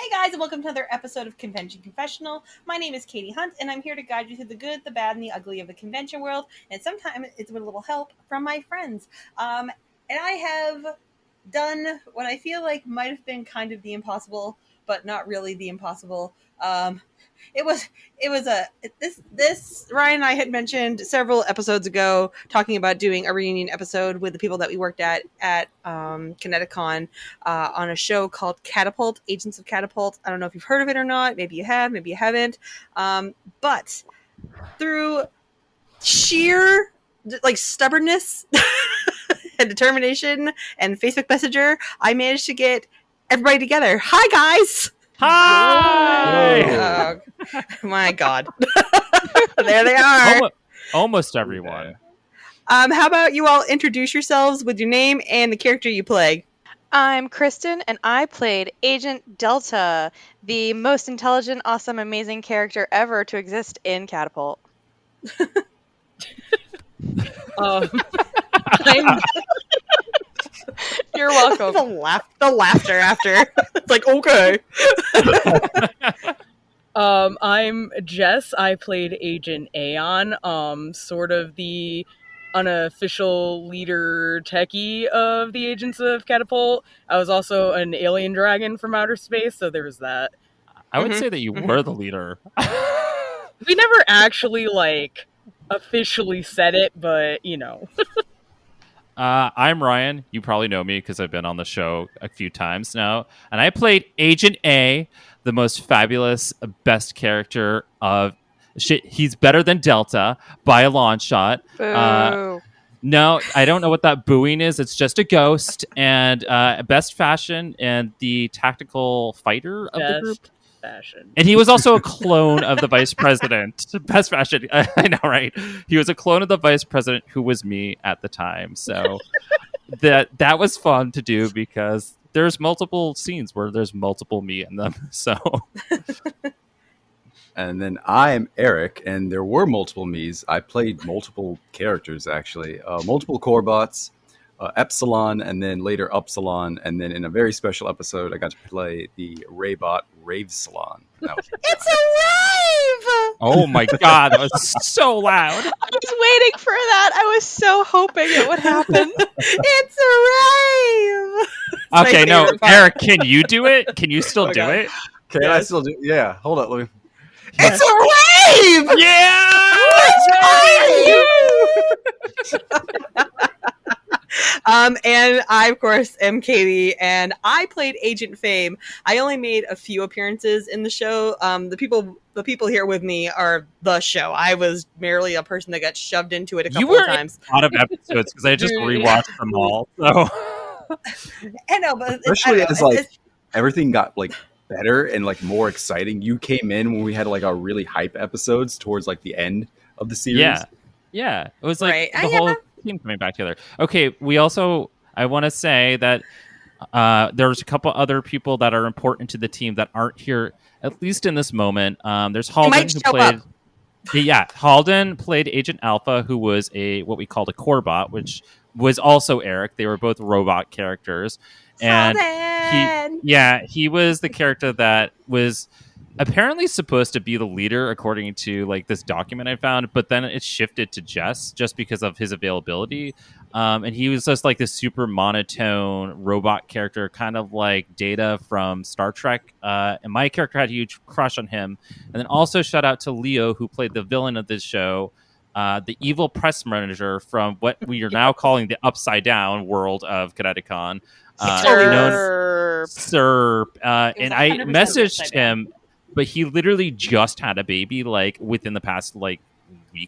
Hey guys, and welcome to another episode of Convention Confessional. My name is Katy Hunt, and I'm here to guide you through the good, the bad, and the ugly of the convention world, and sometimes it's with a little help from my friends. And I have done what I feel like might have been kind of the impossible, but not really the impossible. This Ryan and I had mentioned several episodes ago talking about doing a reunion episode with the people that we worked at ConnectiCon on a show called C.A.T.A.P.U.L.T, Agents of C.A.T.A.P.U.L.T. I don't know if you've heard of it or not. Maybe you have, maybe you haven't. But through sheer stubbornness and determination and Facebook Messenger, I managed to get everybody together. Hi guys. Hi! Oh, my God. There they are. Almost everyone. How about you all introduce yourselves with your name and the character you play? I'm Kristen, and I played Agent Delta, the most intelligent, awesome, amazing character ever to exist in Catapult. You're welcome. The laughter after. It's like, okay. I'm Jess. I played Agent Aeon, sort of the unofficial leader techie of the Agents of C.A.T.A.P.U.L.T. I was also an alien dragon from outer space, so there was that. I would say that you were the leader. We never actually, officially said it, but, you know. I'm Ryan. You probably know me because I've been on the show a few times now. And I played Agent A, the most fabulous, best character of... Shit, he's better than Delta by a long shot. Boo. No, I don't know what that booing is. It's just a ghost. And best fashion and the tactical fighter of the group. Fashion. And he was also a clone of the vice president. Best fashion. I know, right? He was a clone of the vice president who was me at the time. So that was fun to do because there's multiple scenes where there's multiple me in them. So... And then I'm Eric, and there were multiple me's. I played multiple characters, actually. Multiple Corebots, Epsilon, and then later Upsilon. And then in a very special episode, I got to play the Raybot Ravesalon. It's a rave! Oh my God, that was so loud. I was waiting for that. I was so hoping it would happen. It's a rave! Okay, no, Eric, can you do it? Can you still do it? Can I still do? Yeah, hold up, let me. It's a rave! Yeah! And I, of course, am Katie, and I played Agent Fame. I only made a few appearances in the show. The people here with me are the show. I was merely a person that got shoved into it a couple of times. A lot of episodes because I just rewatched them all. So. I know, but especially as everything got better and more exciting. You came in when we had our really hype episodes towards the end of the series. Yeah. It was the whole team coming back together. Okay, I want to say that there's a couple other people that are important to the team that aren't here, at least in this moment. There's Halden who played... Yeah, Halden played Agent Alpha, who was what we called a Corebot, which was also Eric. They were both robot characters. And he was the character that was apparently supposed to be the leader according to this document I found, but then it shifted to Jess just because of his availability. And he was just this super monotone robot character, kind of like Data from Star Trek. And my character had a huge crush on him. And then also shout out to Leo, who played the villain of this show, the evil press manager from what we are now calling the Upside Down world of ConnectiCon. Serp. And I messaged him, but he literally just had a baby within the past week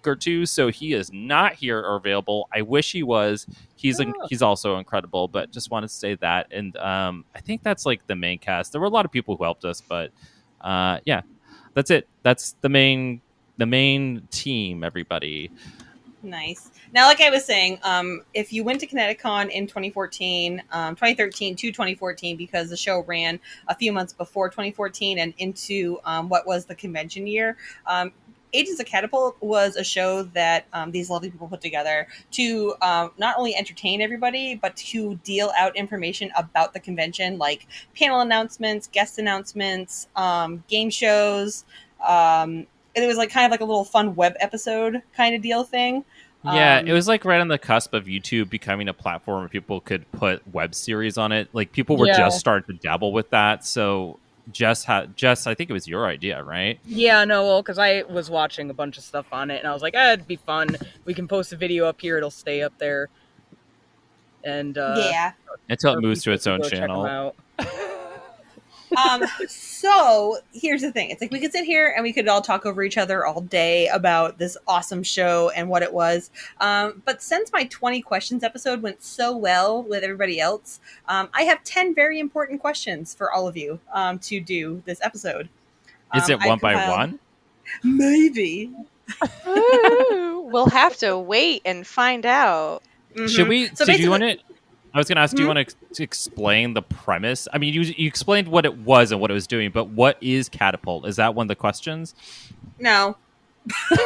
or two, so he is not here or available. I wish he was. He's also incredible, but just wanted to say that. And I think that's the main cast. There were a lot of people who helped us, but yeah, that's it. That's the main team. Everybody. Nice. Now, like I was saying, if you went to ConnectiCon in 2013 to 2014, because the show ran a few months before 2014 and into what was the convention year, Agents of Catapult was a show that these lovely people put together to not only entertain everybody, but to deal out information about the convention, like panel announcements, guest announcements, game shows. And it was like kind of like a little fun web episode kind of deal thing. Yeah, it was like right on the cusp of YouTube becoming a platform where people could put web series on it. Like people were just starting to dabble with that. So Jess, I think it was your idea, right? Yeah, no, well, because I was watching a bunch of stuff on it, and I was like, it'd be fun. We can post a video up here; it'll stay up there, and yeah, until it moves to its own channel. So here's the thing. It's like we could sit here and we could all talk over each other all day about this awesome show and what it was. But since my 20 questions episode went so well with everybody else, I have 10 very important questions for all of you to do this episode. Is it one by one? Maybe. Ooh, we'll have to wait and find out. Mm-hmm. Should we? So do you want it? I was going to ask, do you want to explain the premise? I mean, you explained what it was and what it was doing, but what is Catapult? Is that one of the questions? No. All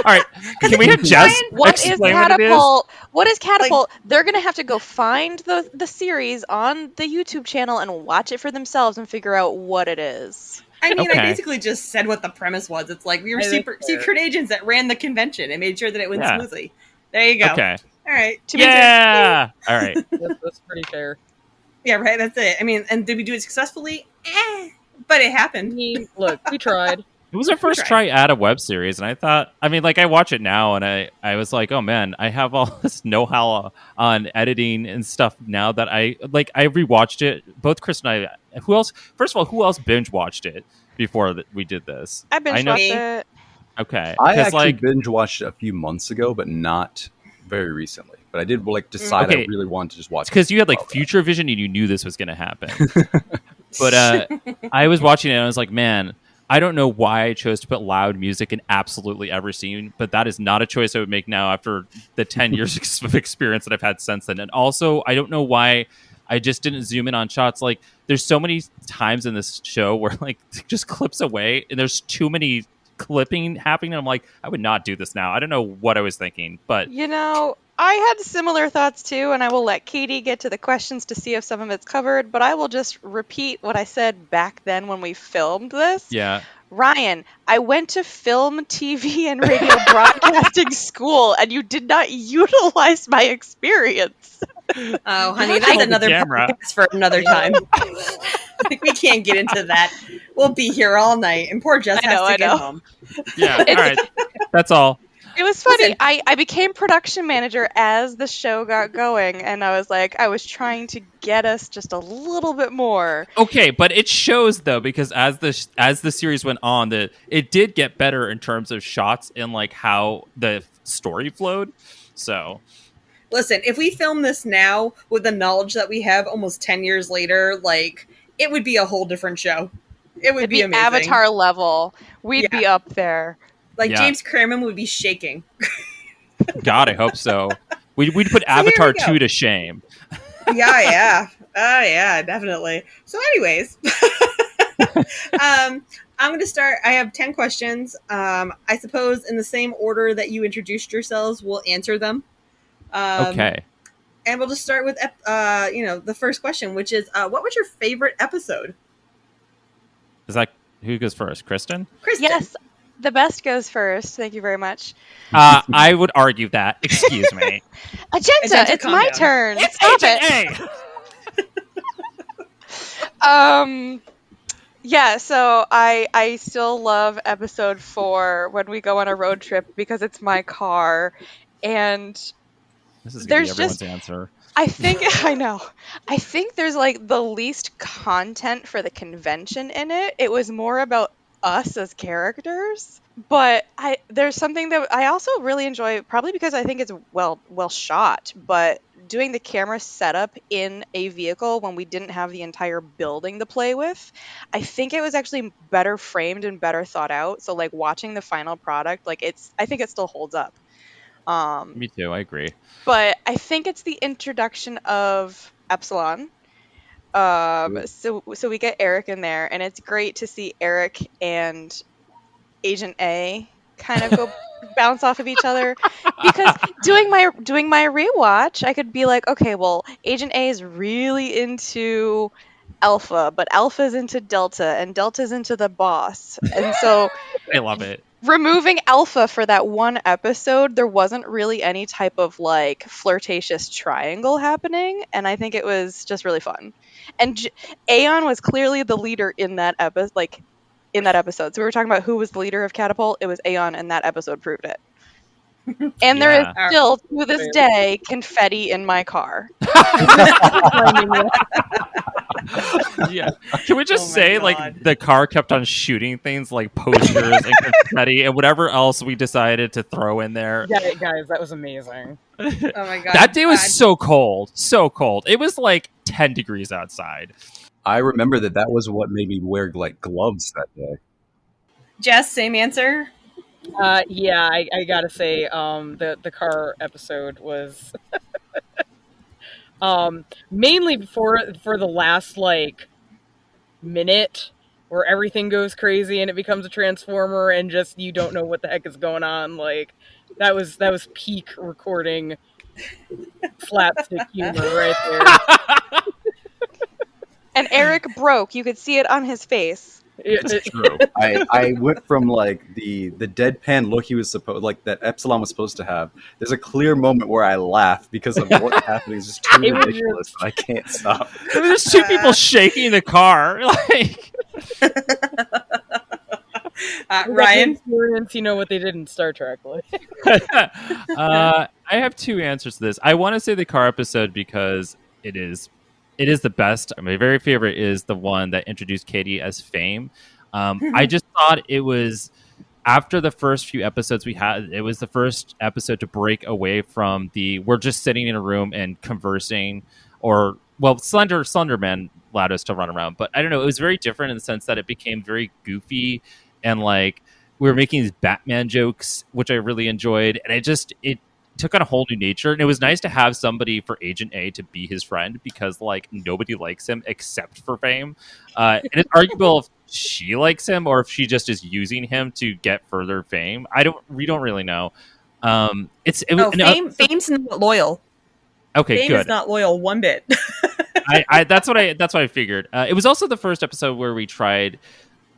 right. Can we have Jess explain Catapult? What is Catapult? Like, they're going to have to go find the series on the YouTube channel and watch it for themselves and figure out what it is. I mean, I basically just said what the premise was. It's like we were secret agents that ran the convention and made sure that it went smoothly. There you go. Okay. All right. Yeah. All right. That's pretty fair. Yeah, right. That's it. I mean, and did we do it successfully? But it happened. Look, we tried. It was our first try at a web series, and I thought, I mean, like, I watch it now, and I was like, oh man, I have all this know-how on editing and stuff now that I rewatched it. Both Chris and I, who else binge watched it before we did this? I binge watched it. Okay. I actually binge watched it a few months ago, but not very recently. But I did decide I really wanted to just watch it. Because you had future vision and you knew this was going to happen. But I was watching it and I was like, man, I don't know why I chose to put loud music in absolutely every scene, but that is not a choice I would make now after the 10 years of experience that I've had since then. And also, I don't know why I just didn't zoom in on shots. Like, there's so many times in this show where just clips away and there's too many clipping happening. And I'm like, I would not do this now. I don't know what I was thinking, but I had similar thoughts too, and I will let Katie get to the questions to see if some of it's covered, but I will just repeat what I said back then when we filmed this. Yeah. Ryan, I went to film, TV, and radio broadcasting school, and you did not utilize my experience. Oh, honey, that's another podcast for another time. I think we can't get into that. We'll be here all night, and poor Jess has to get home. Yeah, all right. That's all. It was funny. Listen, I became production manager as the show got going, and I was trying to get us just a little bit more. Okay, but it shows though, because as the series went on, that it did get better in terms of shots and how the story flowed. So, listen, if we film this now with the knowledge that we have almost 10 years later, it would be a whole different show. It'd be amazing. Avatar level. We'd be up there. James Crammon would be shaking. God, I hope so. We'd put Avatar 2 to shame. Yeah. Oh, yeah, definitely. So anyways, I'm going to start. I have 10 questions. I suppose in the same order that you introduced yourselves, we'll answer them. Okay. And we'll just start with, the first question, which is, what was your favorite episode? Is that who goes first? Kristen? Yes. The best goes first. Thank you very much. I would argue that. Excuse me. Agenta, it's my turn. Stop it. Yeah, so I still love episode 4 when we go on a road trip because it's my car, and this is gonna be everyone's answer. I think I think there's the least content for the convention in it. It was more about us as characters, but there's something that I also really enjoy, probably because I think it's well shot, but doing the camera setup in a vehicle when we didn't have the entire building to play with, I think it was actually better framed and better thought out. So watching the final product, I think it still holds up. Me too, I agree. But I think it's the introduction of Epsilon. So we get Eric in there, and it's great to see Eric and Agent A kind of go bounce off of each other, because doing my rewatch, I could be like, okay, well, Agent A is really into Alpha, but Alpha's into Delta, and Delta's into the boss. And so I love it. removing Alpha for that one episode, there wasn't really any type of like flirtatious triangle happening, and I think it was just really fun. And Aeon was clearly the leader in that episode, So we were talking about who was the leader of Catapult. It was Aeon, and that episode proved it. And there is Yeah. still, to this day, confetti in my car. Yeah. Can we just say, God. like, the car kept on shooting things like posters and confetti and whatever else we decided to throw in there? Yeah, guys, that was amazing. Oh my god. That day was so cold. So cold. It was like 10 degrees outside. I remember that was what made me wear like gloves that day. Jess, same answer. Yeah, I gotta say, the car episode was mainly for the last like minute where everything goes crazy and it becomes a transformer and just you don't know what the heck is going on. Like that was peak recording slapstick humor right there. And Eric broke. You could see it on his face. It's true. I went from like the deadpan look he was supposed, like that Epsilon was supposed to have. There's a clear moment where I laugh because of what's happening. It's just too ridiculous. I can't stop. There's two people shaking the car. Like, Ryan, experience, you know what they did in Star Trek. Like. I have two answers to this. I want to say the car episode because it is the best. My very favorite is the one that introduced Katy as Fame. I just thought it was, after the first few episodes we had, it was the first episode to break away from we're just sitting in a room and conversing, or, well, Slenderman allowed us to run around. But I don't know, it was very different in the sense that it became very goofy and like we were making these Batman jokes, which I really enjoyed. And it took on a whole new nature, and it was nice to have somebody for Agent A to be his friend because like nobody likes him except for Fame, and it's arguable if she likes him or if she just is using him to get further fame. We don't really know. Fame's not loyal. Okay, Fame good. is not loyal one bit. That's what I figured. It was also the first episode where we tried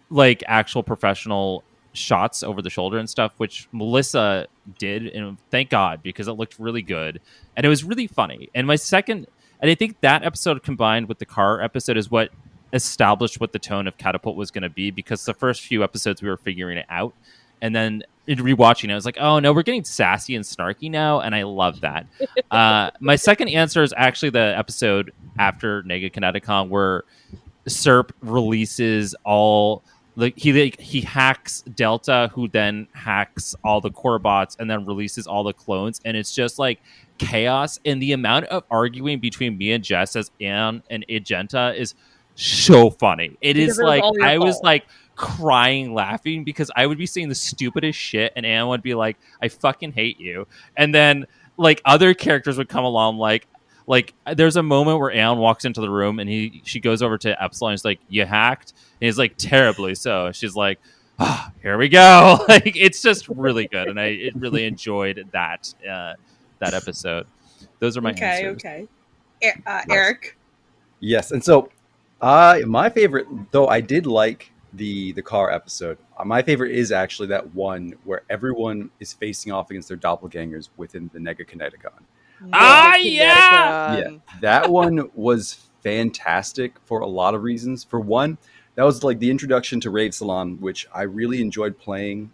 like actual professional shots over the shoulder and stuff, which Melissa did, and thank God, because it looked really good and it was really funny. And I think that episode combined with the car episode is what established what the tone of Catapult was going to be, because the first few episodes we were figuring it out, and then in rewatching it, I was like, oh no, we're getting sassy and snarky now, and I love that. My second answer is actually the episode after ConnectiCon where CERP releases all. He hacks Delta, who then hacks all the core bots and then releases all the clones, and it's just like chaos. And the amount of arguing between me and Jess as Anne and Agenta is so funny. Is like I was like crying laughing because I would be saying the stupidest shit and Anne would be like, I fucking hate you. And then like other characters would come along, like there's a moment where Aeon walks into the room and she goes over to Epsilon and she's like, you hacked? And he's like, terribly so. She's like, oh, here we go. Like, it's just really good. And I really enjoyed that episode. Those are my answers. Okay. Eric? Yes. And so my favorite, though I did like the car episode, my favorite is actually that one where everyone is facing off against their doppelgangers within the ConnectiCon. Yeah, that one was fantastic for a lot of reasons. For one, that was like the introduction to Raid Salon, which I really enjoyed playing,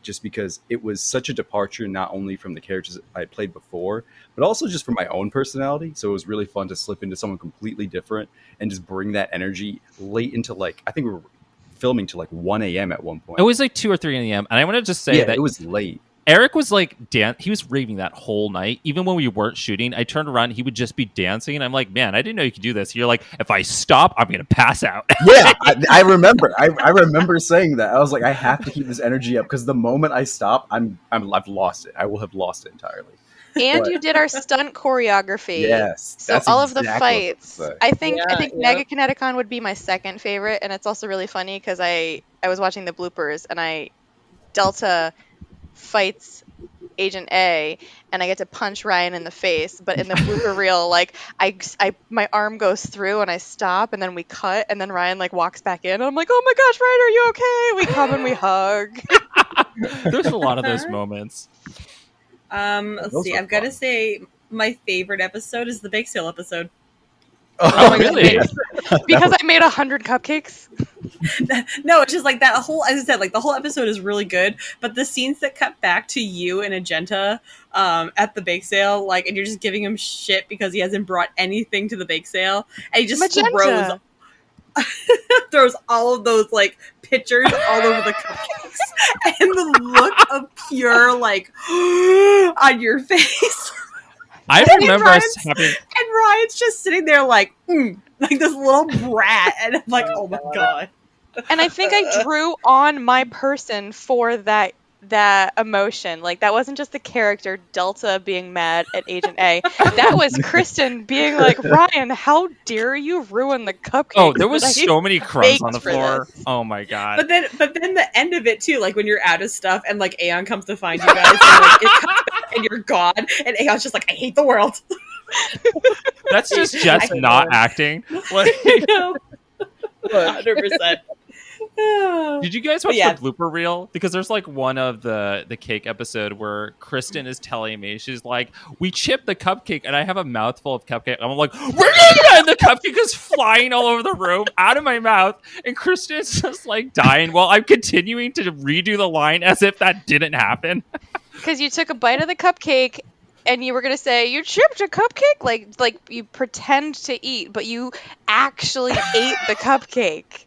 just because it was such a departure not only from the characters I had played before, but also just from my own personality. So it was really fun to slip into someone completely different and just bring that energy late into, like, I think we were filming to like 1 a.m. at one point. It was like 2 or 3 a.m. And I want to just say that it was late. Eric was like, he was raving that whole night. Even when we weren't shooting, I turned around, he would just be dancing. And I'm like, man, I didn't know you could do this. You're like, if I stop, I'm going to pass out. Yeah, I remember. I remember saying that. I was like, I have to keep this energy up because the moment I stop, I've lost it. I will have lost it entirely. And you did our stunt choreography. Yes. So all of the fights. I think ConnectiCon would be my second favorite. And it's also really funny because I was watching the bloopers and Delta fights Agent A, and I get to punch Ryan in the face. But in the blooper reel, like my arm goes through, and I stop, and then we cut, and then Ryan like walks back in, and I'm like, oh my gosh, Ryan, are you okay? We come and we hug. There's a lot of those moments. Let's see. I've got to say, my favorite episode is the bake sale episode. Oh, really? Because I made 100 cupcakes. No, it's just like that whole, as I said, like the whole episode is really good, but the scenes that cut back to you and Agenta at the bake sale, like, and you're just giving him shit because he hasn't brought anything to the bake sale, and he just throws all of those like pictures all over the cupcakes, and the look of pure like on your face. I remember us having, and Ryan's just sitting there like this little brat, and I'm like, oh my god. And I think I drew on my person for that emotion. Like, that wasn't just the character Delta being mad at Agent A. That was Kristen being like, Ryan, how dare you ruin the cupcake? Oh, there was so many crumbs on the floor. This. Oh my god. But then the end of it too, like when you're out of stuff and like Aeon comes to find you guys and, like, it comes back and you're gone, and Aeon's just like, I hate the world. That's just Jess not acting. Like, 100%. Did you guys watch the blooper reel? Because there's like one of the cake episode where Kristen is telling me, she's like, we chipped the cupcake, and I have a mouthful of cupcake. I'm like, we're doing that, and the cupcake is flying all over the room, out of my mouth, and Kristen's just like dying while I'm continuing to redo the line as if that didn't happen. Because you took a bite of the cupcake, and you were going to say, you chipped a cupcake? Like you pretend to eat, but you actually ate the cupcake.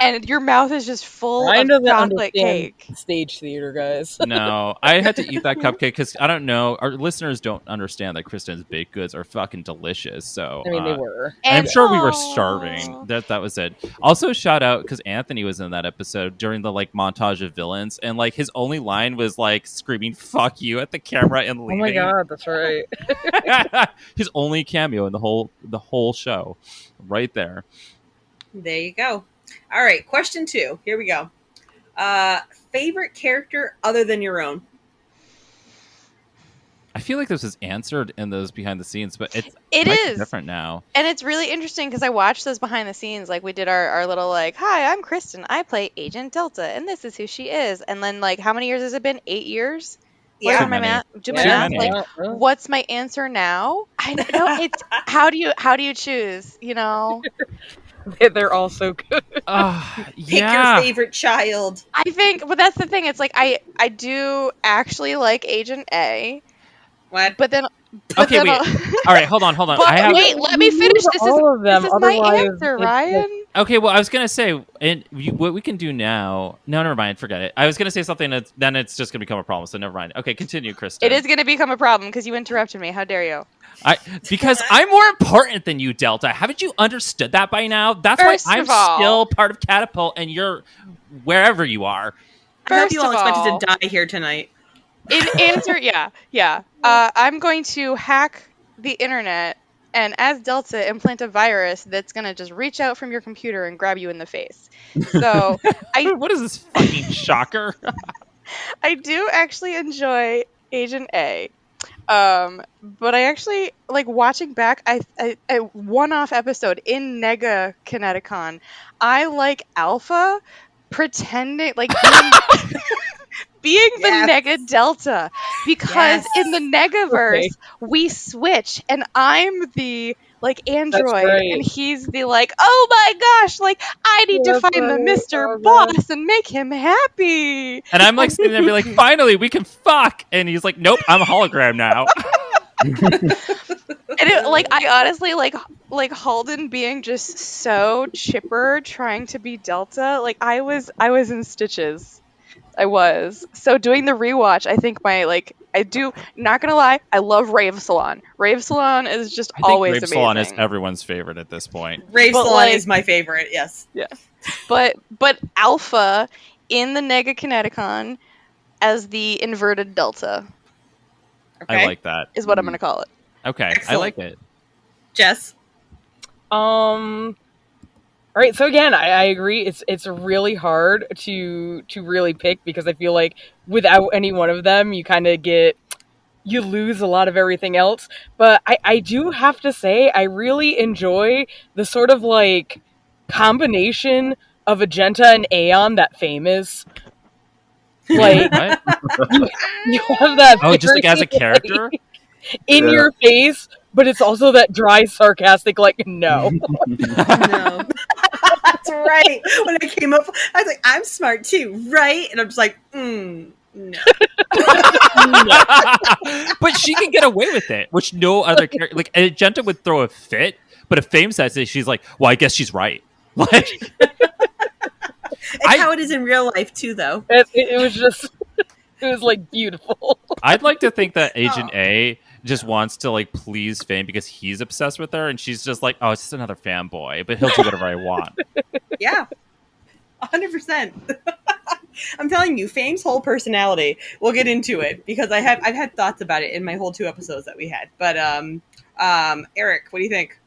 And your mouth is just full of chocolate cake. Stage theater, guys. No, I had to eat that cupcake because I don't know. Our listeners don't understand that Kristen's baked goods are fucking delicious. So I mean, they were. I'm sure we were starving. That was it. Also, shout out because Anthony was in that episode during the like montage of villains, and like his only line was like screaming "fuck you" at the camera and leaving. Oh my god, that's right. His only cameo in the whole show, right there. There you go. All right, question 2. Here we go. Favorite character other than your own? I feel like this was answered in those behind the scenes, but it is different now. And it's really interesting because I watched those behind the scenes. Like, we did our little like, hi, I'm Kristen. I play Agent Delta, and this is who she is. And then like, how many years has it been? 8 years? Yeah, my math. Do my math. Like, what's my answer now? I know it's how do you choose? You know. They're all so good. Pick your favorite child. I think, but that's the thing. It's like I do actually like Agent A. What? But then. Okay, wait. All right, hold on. But wait, let me finish. This is my answer, Ryan. Okay, well, I was gonna say, and what we can do now. No, never mind. Forget it. I was gonna say something, then it's just gonna become a problem. So never mind. Okay, continue, Kristen. It is gonna become a problem because you interrupted me. How dare you? Because I'm more important than you, Delta. Haven't you understood that by now? That's why I'm still part of Catapult, and you're wherever you are. I hope you all expected to die here tonight. In answer, yeah. I'm going to hack the internet and, as Delta, implant a virus that's going to just reach out from your computer and grab you in the face. So, what is this fucking shocker? I do actually enjoy Agent A. But I actually like watching back. I one-off episode in Nega ConnectiCon. I like Alpha pretending like being the Nega Delta because in the Negaverse we switch and I'm the like android and he's the like, oh my gosh, like I need to find the Mr. Boss and make him happy. And I'm like sitting there and be like, finally we can fuck, and he's like, nope, I'm a hologram now. And it, like, I honestly like Halden being just so chipper trying to be Delta. Like I was in stitches. I was. So doing the rewatch, I think I do, not gonna lie, I love Rave Salon. Rave Salon is just always amazing. Rave Salon is everyone's favorite at this point. Rave Salon is my favorite, yes. Yeah. But Alpha in the Nega ConnectiCon as the inverted Delta. Okay. I like that. Is what I'm gonna call it. Okay. Excellent. I like it. Jess? All right, so again, I agree. It's really hard to really pick because I feel like without any one of them, you lose a lot of everything else. But I do have to say, I really enjoy the sort of like combination of Agenta and Aeon that Fame is. Wait, Like what? you, you have that Oh, just very like as a character? like, in Yeah. your face, but it's also that dry, sarcastic, like no. No. That's right. When I came up, I was like, I'm smart too, right? And I'm just like, no. No. But she can get away with it, which no other character, like Agenta would throw a fit, but if Fame says it, she's like, well, I guess she's right. Like, It's how it is in real life too, though. It was just, it was like beautiful. I'd like to think that Agent A just wants to like please Fame because he's obsessed with her, and she's just like, oh, it's just another fanboy, but he'll do whatever I want. Yeah, 100%. I'm telling you, Fame's whole personality. We'll get into it because I've had thoughts about it in my whole 2 episodes that we had. But Eric, what do you think?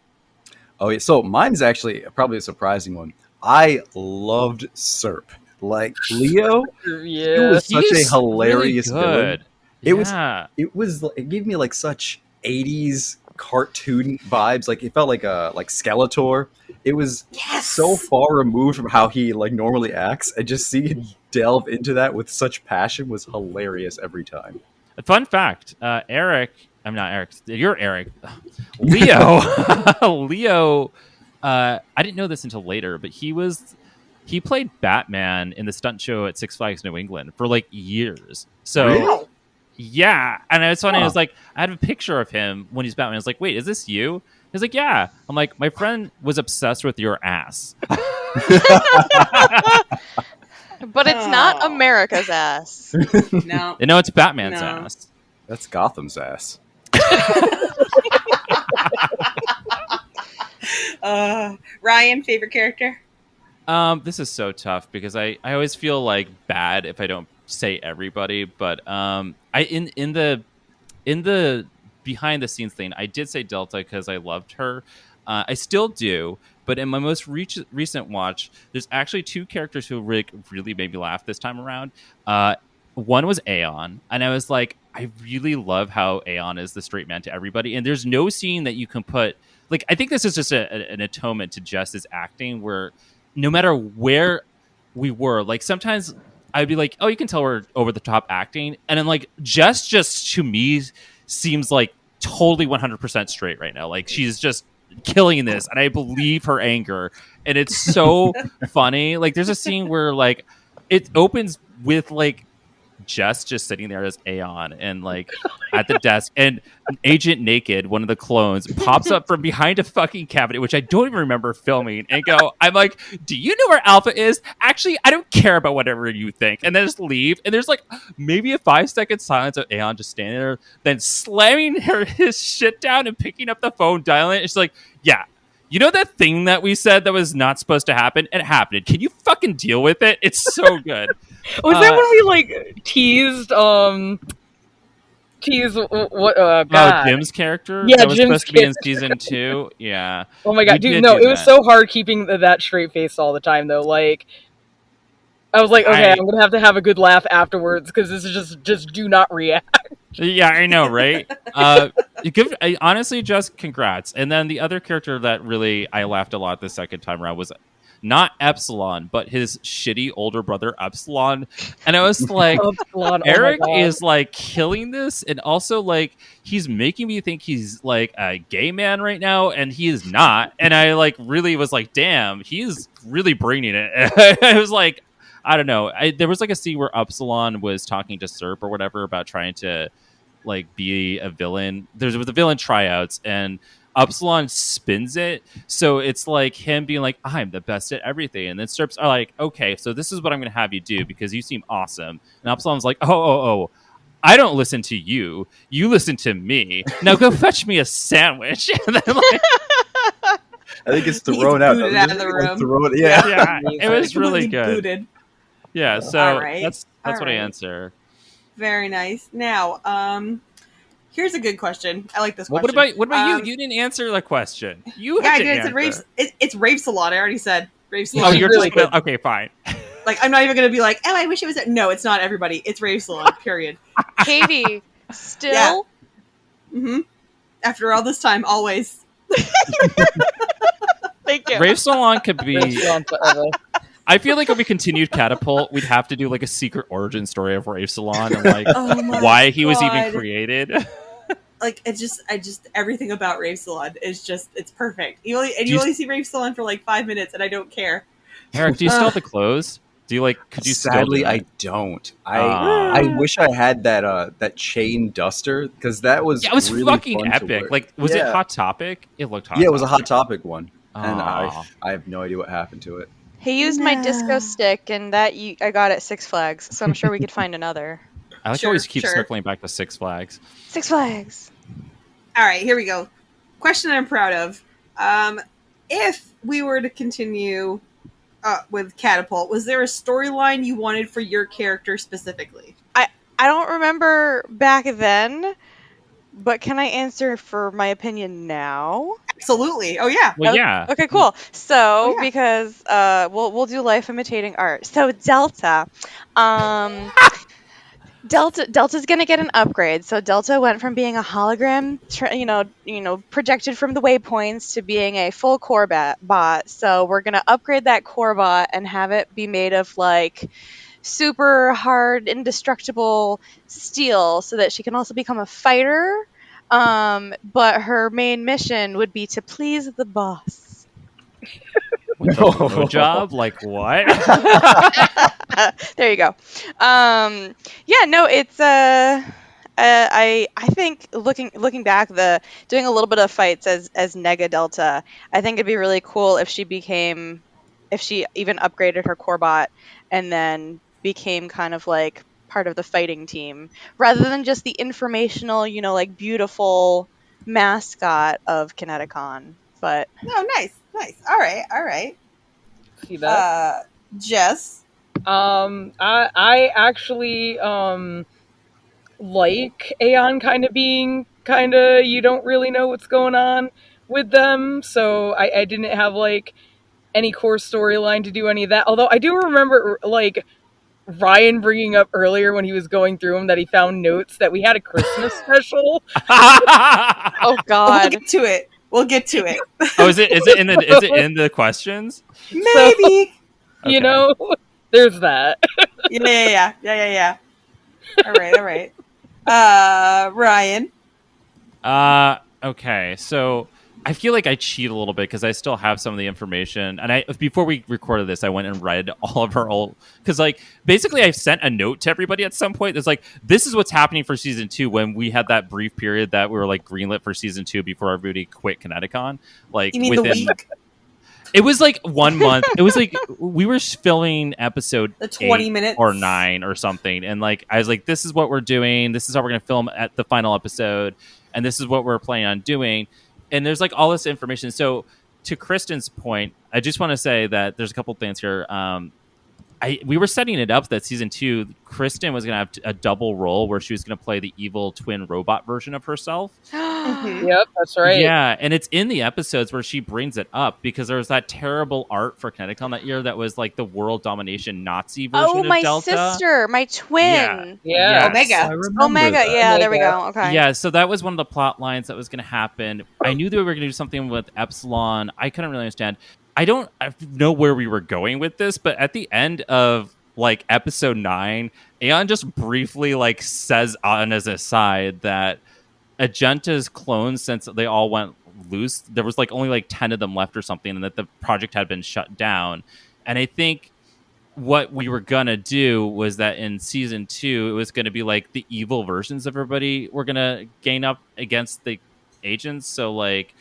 Oh, yeah. So mine's actually probably a surprising one. I loved Serp. Like Leo, he Yeah. was such a He's hilarious really villain. good. It gave me like such 80s cartoon vibes. Like it felt like Skeletor. It was so far removed from how he like normally acts, and just seeing him delve into that with such passion was hilarious every time. A fun fact, Eric, I'm not Eric, you're Eric. Leo, Leo, I didn't know this until later, but he played Batman in the stunt show at Six Flags New England for like years. So Really? yeah, and it's funny. Huh. I was like, I had a picture of him when he's Batman. I was like, wait, is this you? He's like, yeah. I'm like, my friend was obsessed with your ass. But it's not America's ass. No. No, it's Batman's No. ass. That's Gotham's ass. Ryan, favorite character? This is so tough because I always feel like bad if I don't say everybody, but in the behind the scenes thing, I did say Delta because I loved her. I still do, but in my most recent watch, there's actually 2 characters who really made me laugh this time around. One was Aeon, and I was like, I really love how Aeon is the straight man to everybody, and there's no scene that you can put. Like, I think this is just an atonement to Jess's acting, where no matter where we were, like sometimes I'd be like, oh, you can tell we're over the top acting, and then like Jess just to me seems like totally 100% straight right now. Like she's just killing this, and I believe her anger, and it's so funny. Like there's a scene where like it opens with like Jess just sitting there as Aeon and like at the desk, and Agent Naked, one of the clones, pops up from behind a fucking cabinet, which I don't even remember filming, and I'm like, do you know where Alpha is? Actually, I don't care about whatever you think, and then just leave. And there's like maybe a 5-second silence of Aeon just standing there, then slamming his shit down and picking up the phone, dialing it. It's like, yeah, you know that thing that we said that was not supposed to happen? It happened. Can you fucking deal with it? It's so good. Was that when we like teased what God. Jim's character? Yeah, that was Jim's supposed to be in season 2. Yeah. Oh my God, dude, no, it was so hard keeping that straight face all the time though. Like I was like, okay, I'm gonna have a good laugh afterwards because this is just do not react. Yeah, I know, right? Honestly, just congrats. And then the other character that really I laughed a lot the second time around was not Epsilon, but his shitty older brother Epsilon. And I was like, Epsilon, Eric is like killing this, and also like he's making me think he's like a gay man right now, and he is not. And I like really was like, damn, he's really bringing it. I was like, I don't know. There was like a scene where Epsilon was talking to Serp or whatever about trying to like be a villain. There was the villain tryouts, and Epsilon spins it, so it's like him being like, I'm the best at everything, and then Serps are like, okay, so this is what I'm gonna have you do because you seem awesome. And Epsilon's like, oh, I don't listen to you, you listen to me, now go fetch me a sandwich. And then like I think it's thrown out. Booted out of the room. Yeah, it was really good. Booted. Yeah, so All right. that's what I answer. Very nice. Now, Here's a good question. I like this Well, question. what about you? You didn't answer the question. You yeah, had I to did. answer. It's Rave Salon. I already said Rave Salon. Oh, you're really just gonna, okay, fine. Like, I'm not even gonna be like, oh, I wish it was. No, it's not everybody. It's Rave Salon. Period. Katie, still. Yeah. Mm-hmm. After all this time, always. Thank you. Rave Salon could be. Forever. I feel like if we continued Catapult, we'd have to do like a secret origin story of Rave Salon and like why he was even created. Like, I just everything about Rave Salon is just, it's perfect. You only see Rave Salon for like 5 minutes, and I don't care. Eric, do you still have the clothes? Do you like? Could you? Sadly, still do I don't. I wish I had that chain duster, because that was it was really fucking fun to epic. wear. Like, was it Hot Topic? It looked hot. Yeah, it was a Hot Topic one, and Aw. I have no idea what happened to it. He used my disco stick, and I got at Six Flags, so I'm sure we could find another. I like always keep circling back to Six Flags. Six Flags. All right, here we go. Question I'm proud of. If we were to continue with Catapult, was there a storyline you wanted for your character specifically? I don't remember back then, but can I answer for my opinion now? Absolutely. Oh yeah. Well, yeah. Okay, cool. So because we'll do life imitating art. So Delta, Delta's gonna get an upgrade. So Delta went from being a hologram, projected from the waypoints, to being a full core bot. So we're gonna upgrade that core bot and have it be made of like super hard, indestructible steel, so that she can also become a fighter. But her main mission would be to please the boss. With a job? Like what? There you go. Yeah, no, it's I think looking back, doing a little bit of fights as Nega Delta, I think it'd be really cool if she even upgraded her core bot and then became kind of like part of the fighting team rather than just the informational, like beautiful mascot of ConnectiCon. But nice. All right. See that? Jess. I actually like Aeon kind of being you don't really know what's going on with them, so I didn't have like any core storyline to do any of that. Although I do remember like Ryan bringing up earlier when he was going through them that he found notes that we had a Christmas special. Oh God, We'll get to it. Oh, is it in the questions? Maybe. So, there's that. Yeah. All right. Ryan. Okay, so I feel like I cheat a little bit because I still have some of the information. And before we recorded this, I went and read all of our old, because like basically I sent a note to everybody at some point. It's like, this is what's happening for season 2, when we had that brief period that we were like greenlit for season 2 before everybody quit ConnectiCon. Like, you mean the week? It was like 1 month. It was like we were filming episode the 20 minutes or 9 or something, and like I was like, this is what we're doing. This is how we're going to film at the final episode, and this is what we're planning on doing. And there's like all this information. So to Kristen's point, I just want to say that there's a couple things here. We were setting it up that season 2, Kristen was going to have a double role where she was going to play the evil twin robot version of herself. Yep, that's right. Yeah, and it's in the episodes where she brings it up, because there was that terrible art for ConnectiCon that year that was like the world domination Nazi version of Delta. Oh, my sister, my twin. Yeah. Omega. Yeah, there we go. Okay. Yeah, so that was one of the plot lines that was going to happen. I knew they were going to do something with Epsilon. I couldn't really understand. I don't know where we were going with this, but at the end of like episode 9, Aeon just briefly like says on as a side that Agenta's clones, since they all went loose, there was like only like 10 of them left or something, and that the project had been shut down. And I think what we were gonna do was that in season 2, it was gonna be like the evil versions of everybody were gonna gain up against the agents. So like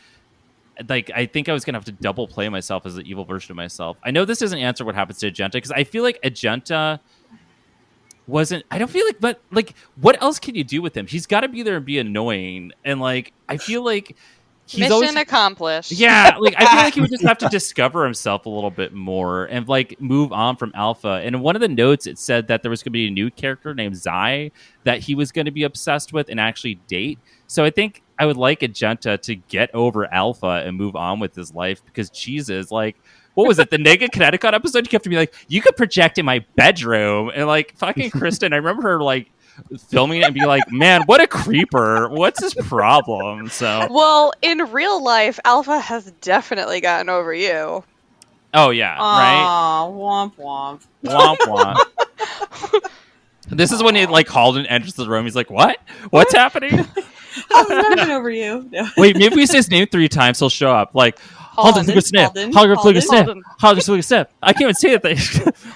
I think I was gonna have to double play myself as the evil version of myself. I know this doesn't answer what happens to Agenta, because I feel like Agenta wasn't, I don't feel like, but like, what else can you do with him? He's got to be there and be annoying, and like I feel like Mission accomplished. Yeah, like I feel like he would just have to discover himself a little bit more and like move on from Alpha. And in one of the notes, it said that there was going to be a new character named Zai that he was going to be obsessed with and actually date. So I think I would like Agenta to get over Alpha and move on with his life because Jesus, like, what was it? The Naked ConnectiCon episode? You have to be like, you could project in my bedroom. And like fucking Kristen, I remember her like filming it and be like, man, what a creeper. What's his problem? So well, in real life, Alpha has definitely gotten over you. Oh yeah, right? Aw, womp womp. Womp womp. This is when he like Halden enters the room. He's like, "What? What's happening?" I've never been over you. No. Wait, maybe we say his name 3 times, he'll show up. Like Halden Fluger Smith. Halden Fluger Smith. Halden Fluger Smith. I can't even say it.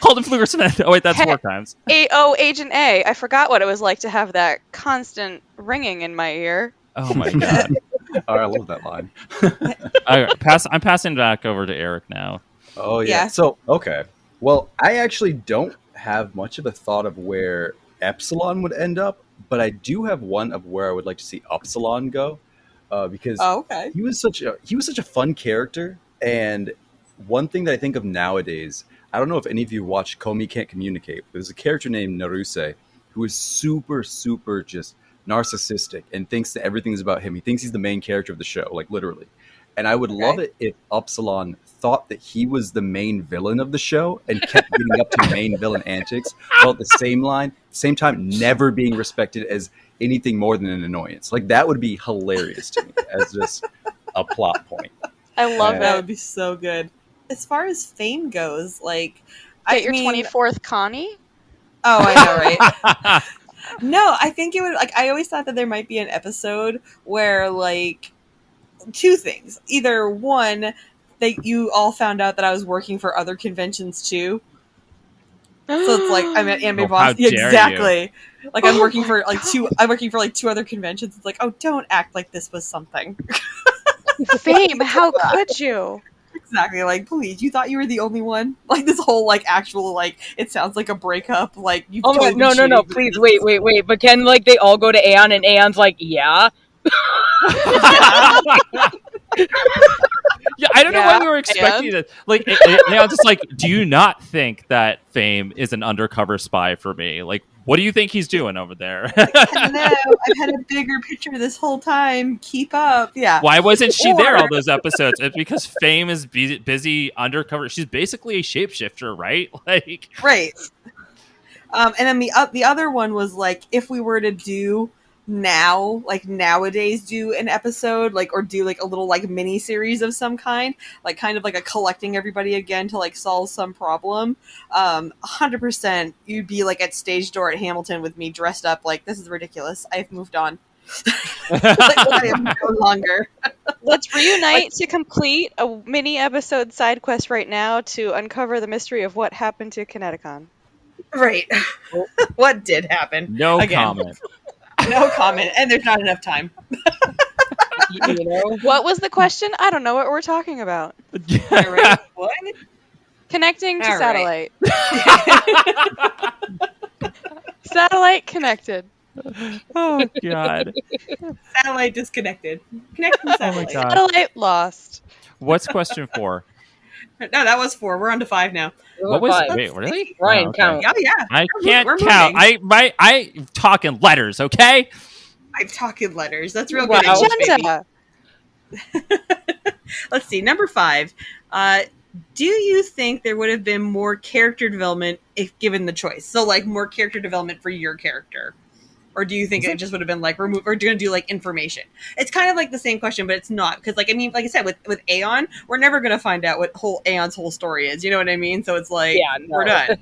Halden Fluger Smith. Oh wait, that's 4 times. Agent A. I forgot what it was like to have that constant ringing in my ear. Oh my god. Oh, I love that line. I'm passing back over to Eric now. Oh yeah. So okay. Well, I actually don't have much of a thought of where Epsilon would end up, but I do have one of where I would like to see Upsilon go, because he was such a fun character. And one thing that I think of nowadays, I don't know if any of you watch Comey Can't Communicate, but there's a character named Naruse who is super just narcissistic and thinks that everything is about him. He thinks he's the main character of the show, like literally. And I would love it if Upsilon thought that he was the main villain of the show and kept getting up to main villain antics, while at the same time, never being respected as anything more than an annoyance. Like, that would be hilarious to me as just a plot point. I love that. Would be so good. As far as fame goes, like... Get your 24th Connie? Oh, I know, right? No, I think it would... Like, I always thought that there might be an episode where, like... 2 things. Either one, that you all found out that I was working for other conventions too. So it's like I'm at anime boss. Exactly. You. Like I'm working for like 2 other conventions. It's like, oh, don't act like this was something. Fame, how could you? Exactly. Like, please, you thought you were the only one? Like this whole like actual like it sounds like a breakup. Like you. Oh no! Please wait! But can like they all go to Aeon and Aeon's like, yeah. Yeah, I don't know why we were expecting it. Like, I'm just like, do you not think that Fame is an undercover spy for me? Like, what do you think he's doing over there? No, I've had a bigger picture this whole time. Keep up. Yeah. Why wasn't she there all those episodes? It's because Fame is busy undercover. She's basically a shapeshifter, right? Like, right. And then the other one was like, if we were to do nowadays do an episode like or do like a little like mini series of some kind, like kind of like a collecting everybody again to like solve some problem, 100% you'd be like at stage door at Hamilton with me dressed up like this is ridiculous, I've moved on. Like, I am no longer. Let's reunite to complete a mini episode side quest right now to uncover the mystery of what happened to ConnectiCon. Right. What did happen? No comment. No comment, and there's not enough time. You know? What was the question? I don't know what we're talking about. Yeah, right. What? Connecting to satellite. Right. Satellite connected. Oh god. Satellite disconnected. Connecting satellite. Oh satellite lost. What's question 4? No, that was 4. We're on to 5 now. What was it? Wait, really? Ryan, count. Oh, yeah. I can't count. I'm talking letters, okay? I'm talking letters. That's real good. Agenda. Let's see. Number 5. Do you think there would have been more character development if given the choice? So, like, more character development for your character? Or do you think it just would have been like remove, or do you do like information? It's kind of like the same question, but it's not, because like I mean, like I said, with Aeon, we're never gonna find out what Aeon's whole story is. You know what I mean? So it's like we're done.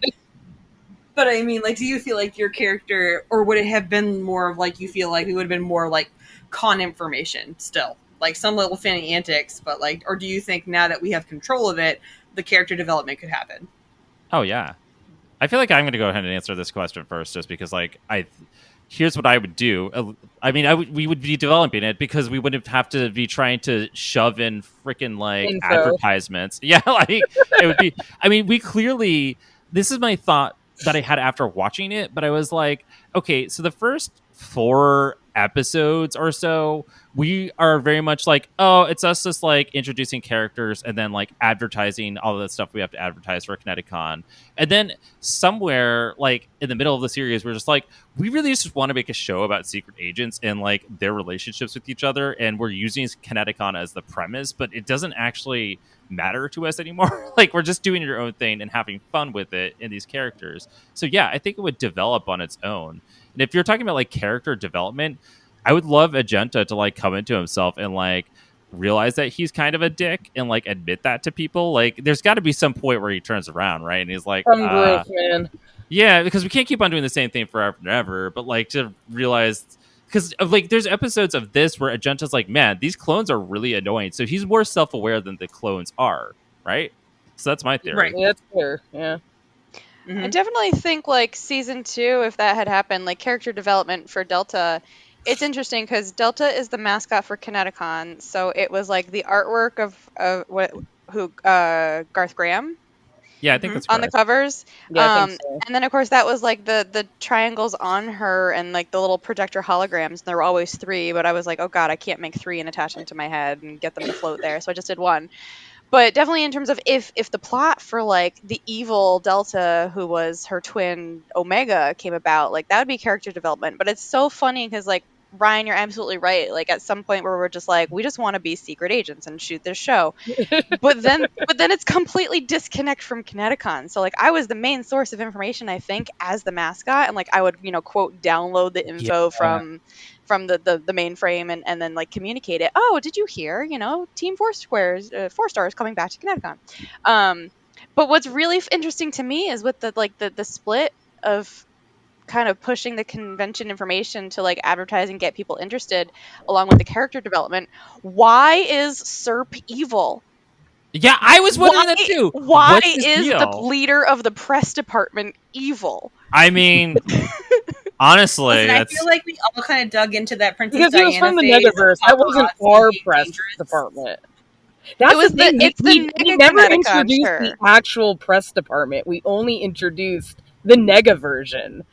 But I mean, like, do you feel like your character, or would it have been more of like you feel like it would have been more like con information still, like some little fanny antics, but like, or do you think now that we have control of it, the character development could happen? Oh yeah, I feel like I'm gonna go ahead and answer this question first, just because like here's what I would do. I mean, we would be developing it because we wouldn't have to be trying to shove in freaking like advertisements. Yeah, like it would be. I mean, we clearly. This is my thought that I had after watching it, but I was like, okay, so the first 4 episodes or so, we are very much like, oh, it's us just like introducing characters and then like advertising all of the stuff we have to advertise for ConnectiCon. And then somewhere like in the middle of the series, we're just like, we really just want to make a show about secret agents and like their relationships with each other. And we're using ConnectiCon as the premise, but it doesn't actually matter to us anymore. Like we're just doing your own thing and having fun with it in these characters. So yeah, I think it would develop on its own. And if you're talking about like character development, I would love Agenta to like come into himself and like realize that he's kind of a dick and like admit that to people. Like there's got to be some point where he turns around, right? And he's like, growth, man. Yeah, because we can't keep on doing the same thing forever and ever. But like to realize, because like there's episodes of this where Agenta's like, man, these clones are really annoying. So he's more self-aware than the clones are, right? So that's my theory. Right, yeah, that's fair. Yeah. Mm-hmm. I definitely think like season 2, if that had happened, like character development for Delta, it's interesting because Delta is the mascot for ConnectiCon, so it was like the artwork of Garth Graham. Yeah, I think that's on the covers. Yeah, I think so. And then of course that was like the triangles on her and like the little projector holograms. There were always 3, but I was like, oh god, I can't make 3 and attach them to my head and get them to float there, so I just did 1. But definitely in terms of if the plot for like the evil Delta, who was her twin Omega, came about, like that would be character development. But it's so funny because like Ryan, you're absolutely right. Like at some point where we're just like, we just want to be secret agents and shoot this show. but then it's completely disconnect from ConnectiCon. So like I was the main source of information, I think, as the mascot, and like I would, quote, download the info from the mainframe and then like communicate it. Oh, did you hear? Team 4 stars coming back to ConnectiCon. But what's really interesting to me is with the split of kind of pushing the convention information to like advertise and get people interested along with the character development. Why is CERP evil? Yeah, I was wondering that too. Why is the leader of the press department evil? I mean, honestly, listen, I feel like we all kind of dug into that Princess because Diana he was from the Negaverse. That wasn't our press department. That's the thing. We never introduced the actual press department. We only introduced the Nega version.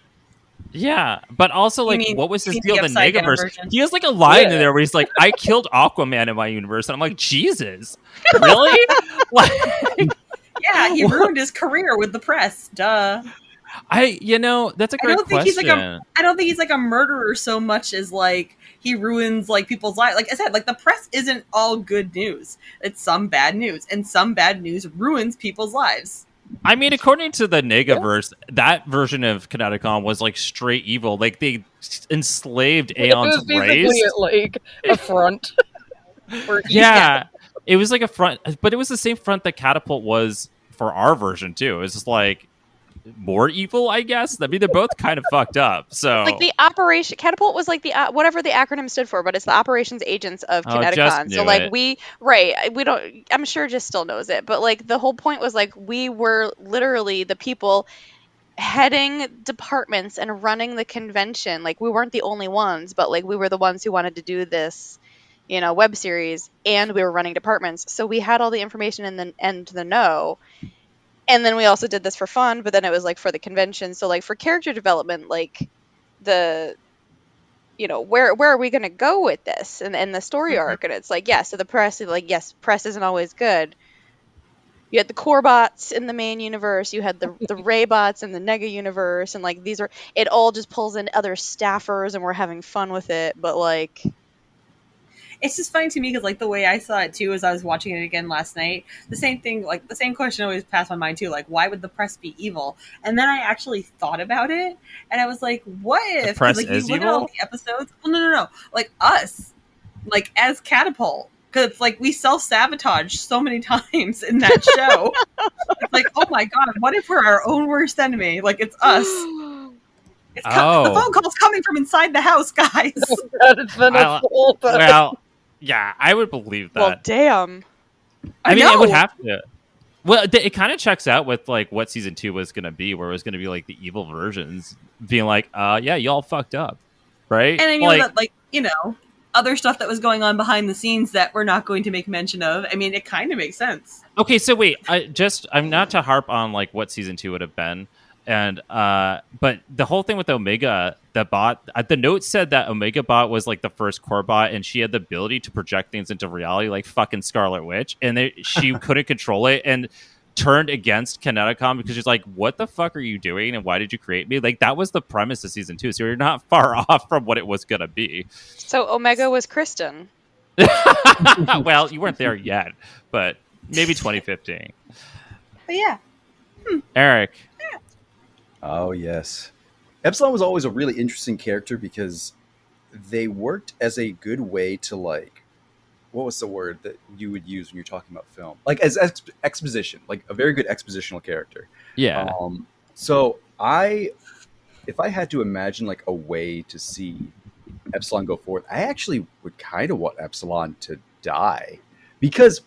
Yeah, but also, like, what was his deal? The Negaverse. He has, like, a line in there where he's like, I killed Aquaman in my universe. And I'm like, Jesus. Really? Yeah, he ruined his career with the press. Duh. That's a great question. I don't think he's, like, a murderer so much as, like, he ruins, like, people's lives. Like I said, like, the press isn't all good news. It's some bad news. And some bad news ruins people's lives. I mean, according to the Negaverse, that version of ConnectiCon was like straight evil. Like they enslaved Aeon's race. Like a front. Yeah, it was like a front, but it was the same front that Catapult was for our version too. It was just like more evil, I guess. I mean, they're both kind of fucked up. So, like the operation Catapult was like the whatever the acronym stood for, but it's the Operations Agents of ConnectiCon. So like we don't. I'm sure Just still knows it, but like the whole point was like we were literally the people heading departments and running the convention. Like we weren't the only ones, but like we were the ones who wanted to do this, web series, and we were running departments. So we had all the information and the know. And then we also did this for fun, but then it was like for the convention. So like for character development, like where are we going to go with this and the story arc? And it's like, so the press is like, yes, press isn't always good. You had the core bots in the main universe. You had the Ray bots in the Nega universe. And like, it all just pulls in other staffers and we're having fun with it. But like, it's just funny to me because like the way I saw it too as I was watching it again last night, the same thing, like the same question always passed my mind too, like why would the press be evil? And then I actually thought about it and I was like, what if the press like is you look evil? at all the episodes? Well, no, like us, like as Catapult, because it's like we self-sabotage so many times in that show. It's like, oh my god, what if we're our own worst enemy? Like it's us. The phone call's coming from inside the house, guys. Well, yeah, I would believe that. Well, damn. I mean, it would have to. Well, it kind of checks out with like what season 2 was going to be, where it was going to be like the evil versions being like, yeah, y'all fucked up, right? And I knew that, like, other stuff that was going on behind the scenes that we're not going to make mention of. I mean, it kind of makes sense. Okay, so wait, I'm not to harp on like what season 2 would have been. And but the whole thing with Omega, the bot, the note said that Omega bot was like the first core bot, and she had the ability to project things into reality, like fucking Scarlet Witch, and she couldn't control it and turned against ConnectiCon because she's like, "What the fuck are you doing? And why did you create me?" Like that was the premise of season 2, so you're not far off from what it was gonna be. So Omega was Kristen. Well, you weren't there yet, but maybe 2015. But yeah, Eric. Oh, yes. Epsilon was always a really interesting character because they worked as a good way to, like, what was the word that you would use when you're talking about film? Like, as exposition, like a very good expositional character. Yeah. So if I had to imagine, like, a way to see Epsilon go forward, I actually would kind of want Epsilon to die. Because,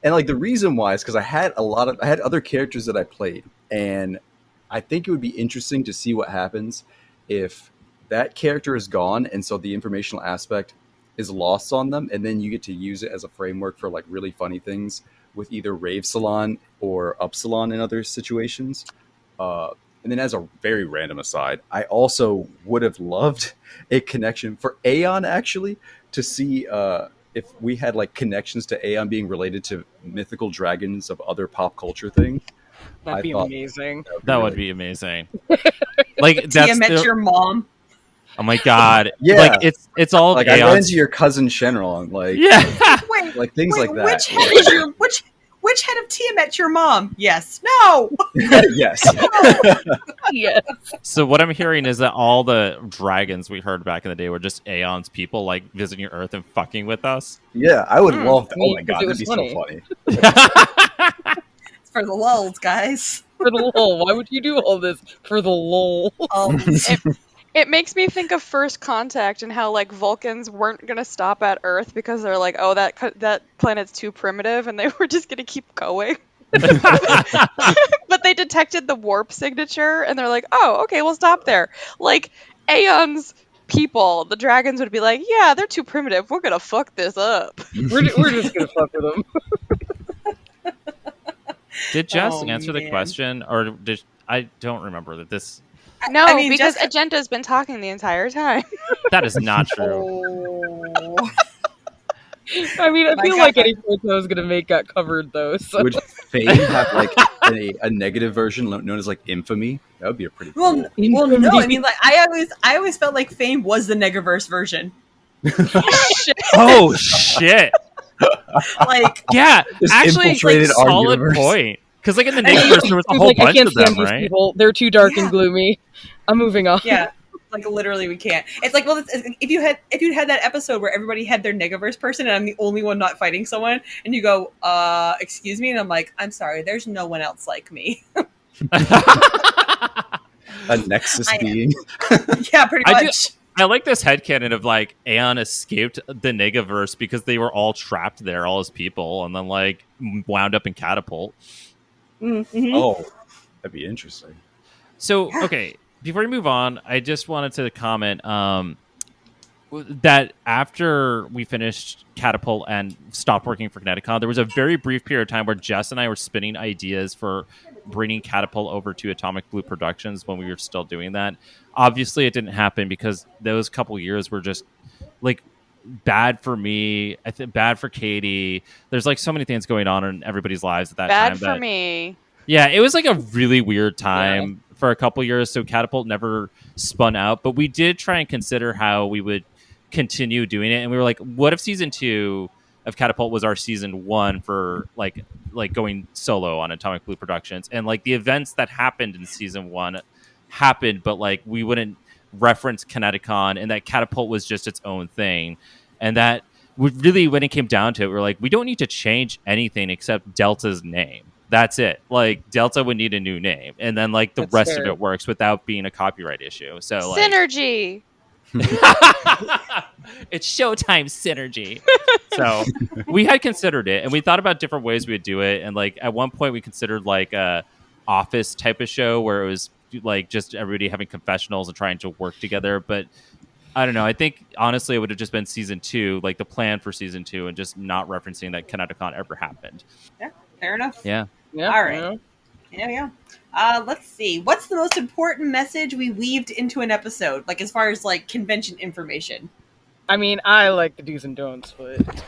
and, like, the reason why is because I had other characters that I played, and I think it would be interesting to see what happens if that character is gone, and so the informational aspect is lost on them, and then you get to use it as a framework for like really funny things with either Rave Salon or Upsilon in other situations. And then, as a very random aside, I also would have loved a connection for Aeon, actually, to see if we had like connections to Aeon being related to mythical dragons of other pop culture things. That'd be amazing. That would be amazing. Like Tia met your mom. Oh my god! Yeah, like it's all like I ran into your cousin Shenron, like wait, like things like that. Which head is your which head of Tia met your mom? Yes, no. Yes. Yes. So what I'm hearing is that all the dragons we heard back in the day were just Aeon's people, like visiting Earth and fucking with us. Yeah, I would love that. Oh my god, that'd be so funny. It's for the lulz, guys. For the lol. Why would you do all this for the lol? It makes me think of First Contact and how like Vulcans weren't gonna stop at Earth because they're like, oh, that planet's too primitive, and they were just gonna keep going. But they detected the warp signature, and they're like, oh, okay, we'll stop there. Like Aeon's people, the dragons would be like, yeah, they're too primitive. We're gonna fuck this up. We're just gonna fuck with them. Did Jess answer the question, or did I don't remember that this? No, I mean, because Agenda's been talking the entire time. That is not true. Oh. I mean, I feel like any point I was going to make got covered, though. So. Would Fame have, like, a negative version known as, like, Infamy? That would be a pretty cool. Well, no, I mean, like, I always felt like Fame was the Negaverse version. Oh, shit. Like, yeah, Just actually, infiltrated like, our solid universe. point. Because, like, in the Negaverse, there was a whole bunch of them, right? People. They're too dark and gloomy. I'm moving on. Yeah, like literally, we can't. It's like, well, if you'd had that episode where everybody had their Negaverse person, and I'm the only one not fighting someone, and you go, excuse me, and I'm like, I'm sorry, there's no one else like me. A Nexus being. Yeah, pretty much. I like this headcanon of like Aeon escaped the Negaverse because they were all trapped there, all his people, and then like wound up in Catapult. Mm-hmm. Oh, that'd be interesting. So, okay, before we move on, I just wanted to comment that after we finished Catapult and stopped working for ConnectiCon, there was a very brief period of time where Jess and I were spinning ideas for bringing Catapult over to Atomic Blue Productions when we were still doing that. Obviously, it didn't happen because those couple years were just like bad for me. I think bad for Katie. There's like so many things going on in everybody's lives at that time. Bad for me. Yeah, it was like a really weird time for a couple years. So Catapult never spun out, but we did try and consider how we would continue doing it. And we were like, what if season 2 of Catapult was our season 1 for like going solo on Atomic Blue Productions, and like the events that happened in season 1 happened, but like we wouldn't reference ConnectiCon, and that Catapult was just its own thing. And that would really, when it came down to it, we're like, we don't need to change anything except Delta's name. That's it. Like Delta would need a new name, and then like the rest of it works without being a copyright issue. So like, synergy. It's Showtime synergy. So we had considered it, and we thought about different ways we would do it. And like at one point, we considered like a office type of show where it was like just everybody having confessionals and trying to work together. But I don't know. I think honestly, it would have just been season 2, like the plan for season 2, and just not referencing that ConnectiCon ever happened. Yeah, fair enough. Yeah. Yeah. All right. Yeah. Let's see. What's the most important message we weaved into an episode? Like, as far as, like, convention information. I mean, I like the do's and don'ts, but...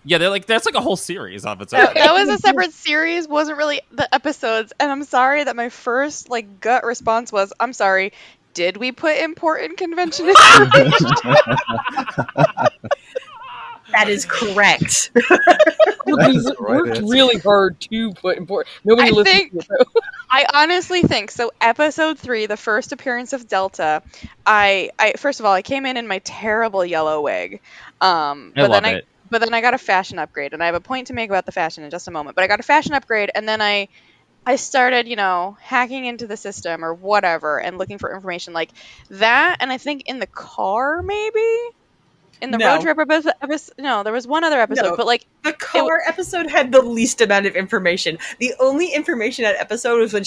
Yeah, that's like a whole series of its No, own. that was a separate series, wasn't really the episodes. And I'm sorry that my first, like, gut response was, I'm sorry, did we put important convention information? That is correct. We worked really hard to put important... Nobody listened to it, though. I honestly think so. Episode 3, the first appearance of Delta. I first of all, I came in my terrible yellow wig. But then I got a fashion upgrade, and I have a point to make about the fashion in just a moment. But I got a fashion upgrade, and then I started, hacking into the system or whatever, and looking for information like that. And I think in the car, maybe. In the road trip episode, no, there was one other episode, but like the car episode had the least amount of information. The only information that episode was when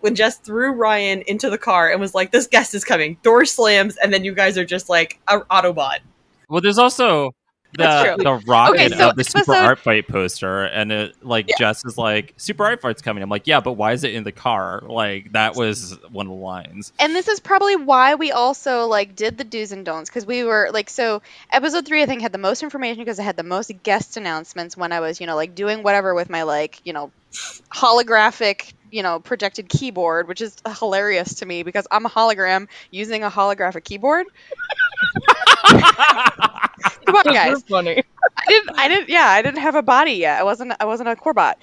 when Jess threw Ryan into the car and was like, "This guest is coming." Door slams, and then you guys are just like an Autobot. Well, there's also the rocket of the Super Art Fight poster, and Jess is like, Super Art Fight's coming. I'm like, yeah, but why is it in the car? Like, that was one of the lines. And this is probably why we also did the do's and don'ts, because we were so episode 3 I think had the most information because it had the most guest announcements when I was doing whatever with my holographic projected keyboard, which is hilarious to me because I'm a hologram using a holographic keyboard. Come on, guys. Funny. I didn't have a body yet. I wasn't a Corbot.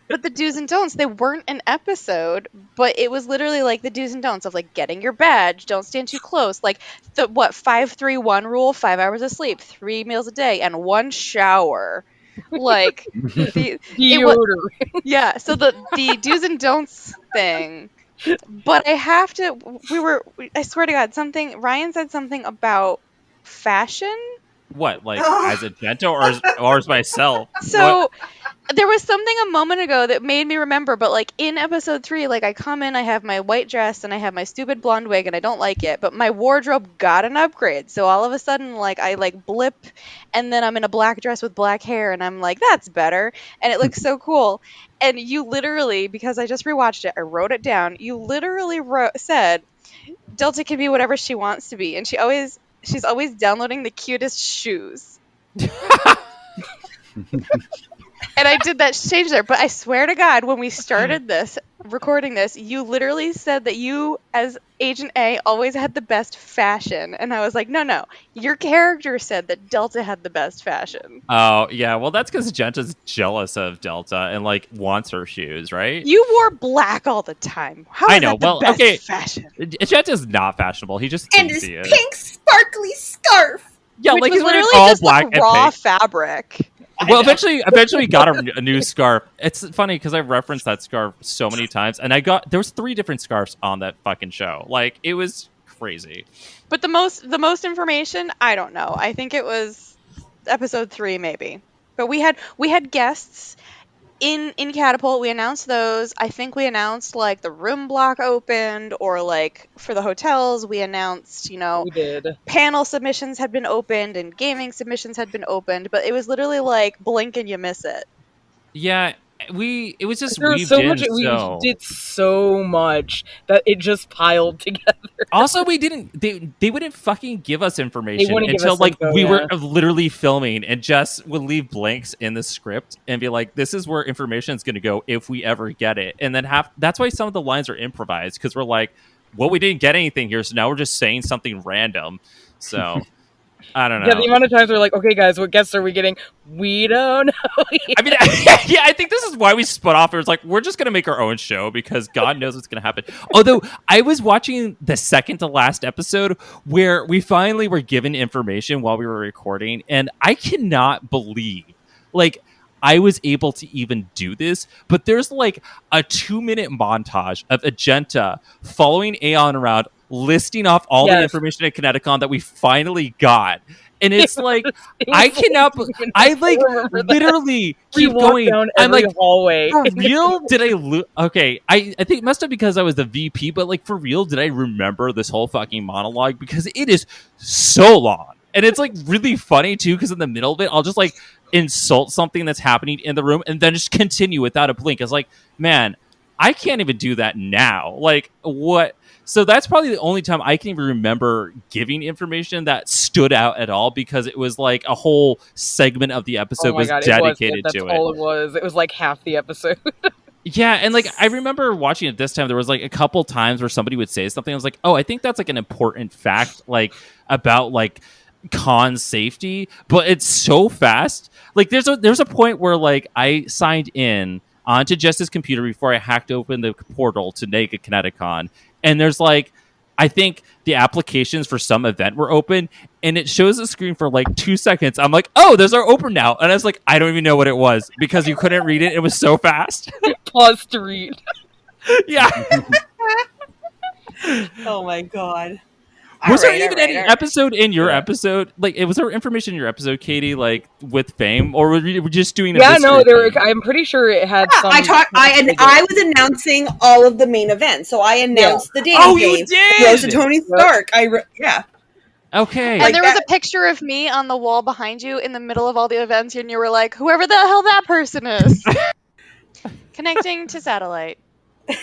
But the do's and don'ts, they weren't an episode, but it was literally the do's and don'ts of getting your badge, don't stand too close, the 5-3-1 rule, 5 hours of sleep, 3 meals a day, and 1 shower. Deodorant. Yeah, so the do's and don'ts thing. But I have to. I swear to God, Ryan said something about fashion. What, as a Gento or as myself? So there was something a moment ago that made me remember. But in episode 3, I come in, I have my white dress and I have my stupid blonde wig, and I don't like it. But my wardrobe got an upgrade, so all of a sudden, I blip, and then I'm in a black dress with black hair, and I'm like, that's better, and it looks so cool. And you literally, because I just rewatched it, I wrote it down. You literally said, Delta can be whatever she wants to be, and she's always downloading the cutest shoes. And I did that change there, but I swear to God, when we started recording this, you literally said that you, as Agent A, always had the best fashion. And I was like, no, your character said that Delta had the best fashion. Oh, yeah, well, that's because Genta's jealous of Delta and, wants her shoes, right? You wore black all the time. How is that the best fashion? Genta's not fashionable. He just thinks he is. And his pink sparkly scarf! Yeah, which was he's literally all just black and raw pink. fabric. Well, eventually got a new scarf. It's funny because I referenced that scarf so many times, and there was 3 different scarves on that fucking show. It was crazy. But the most information, I don't know. I think it was episode 3 maybe. But we had guests in Catapult. We announced those. I think we announced the room block opened, or for the hotels we announced, We did. panel submissions had been opened and gaming submissions had been opened, but it was literally blink and you miss it. Yeah, it was just we did so much that it just piled together. Also, they wouldn't fucking give us information until we were literally filming, and Jess would leave blanks in the script and be like, this is where information is going to go if we ever get it. And then that's why some of the lines are improvised, because we're like, well, we didn't get anything here, so now we're just saying something random. So I don't know. Yeah, the amount of times we're like, okay, guys, what guests are we getting? We don't know. I mean, yeah, I think this is why we split off. It was we're just going to make our own show because God knows what's going to happen. Although I was watching the second to last episode where we finally were given information while we were recording, and I cannot believe, I was able to even do this, but there's a 2-minute montage of Agenta following Aeon around, listing off all the information at ConnectiCon that we finally got. and it's like I cannot. I like literally keep going. Down I'm every like, hallway. for real? Did I lose? Okay, I think it must have because I was the VP, but like for real, did I remember this whole fucking monologue? Because it is so long, and it's like really funny too. Because in the middle of it, I'll just like insult something that's happening in the room, and then just continue without a blink. It's like, man, I can't even do that now. Like, what? So that's probably the only time I can even remember giving information that stood out at all, because it was like a whole segment of the episode was dedicated That's to all it was. It was like half the episode. Yeah, and like I remember watching it this time, there was like a couple times where somebody would say something. I was like, oh, I think that's like an important fact, like about like con safety, but it's so fast. Like there's a point where like I signed in onto Jess's computer before I hacked open the portal to naked ConnectiCon, and there's like, I think the applications for some event were open, and it shows the screen for like 2 seconds. I'm like, oh, those are open now. And I was like, I don't even know what it was because you couldn't read it. It was so fast. Pause to read. Yeah. Oh my god. Was there even any episode in your episode? Like, was there information in your episode, Katie, like with fame, or were we just doing? Yeah, no, I'm pretty sure it had. Some I was announcing all of the main events, so I announced the dating game. You did. Rose and Tony Stark. Yeah. Okay. And there was a picture of me on the wall behind you in the middle of all the events, and you were like, "Whoever the hell that person is." Connecting to satellite.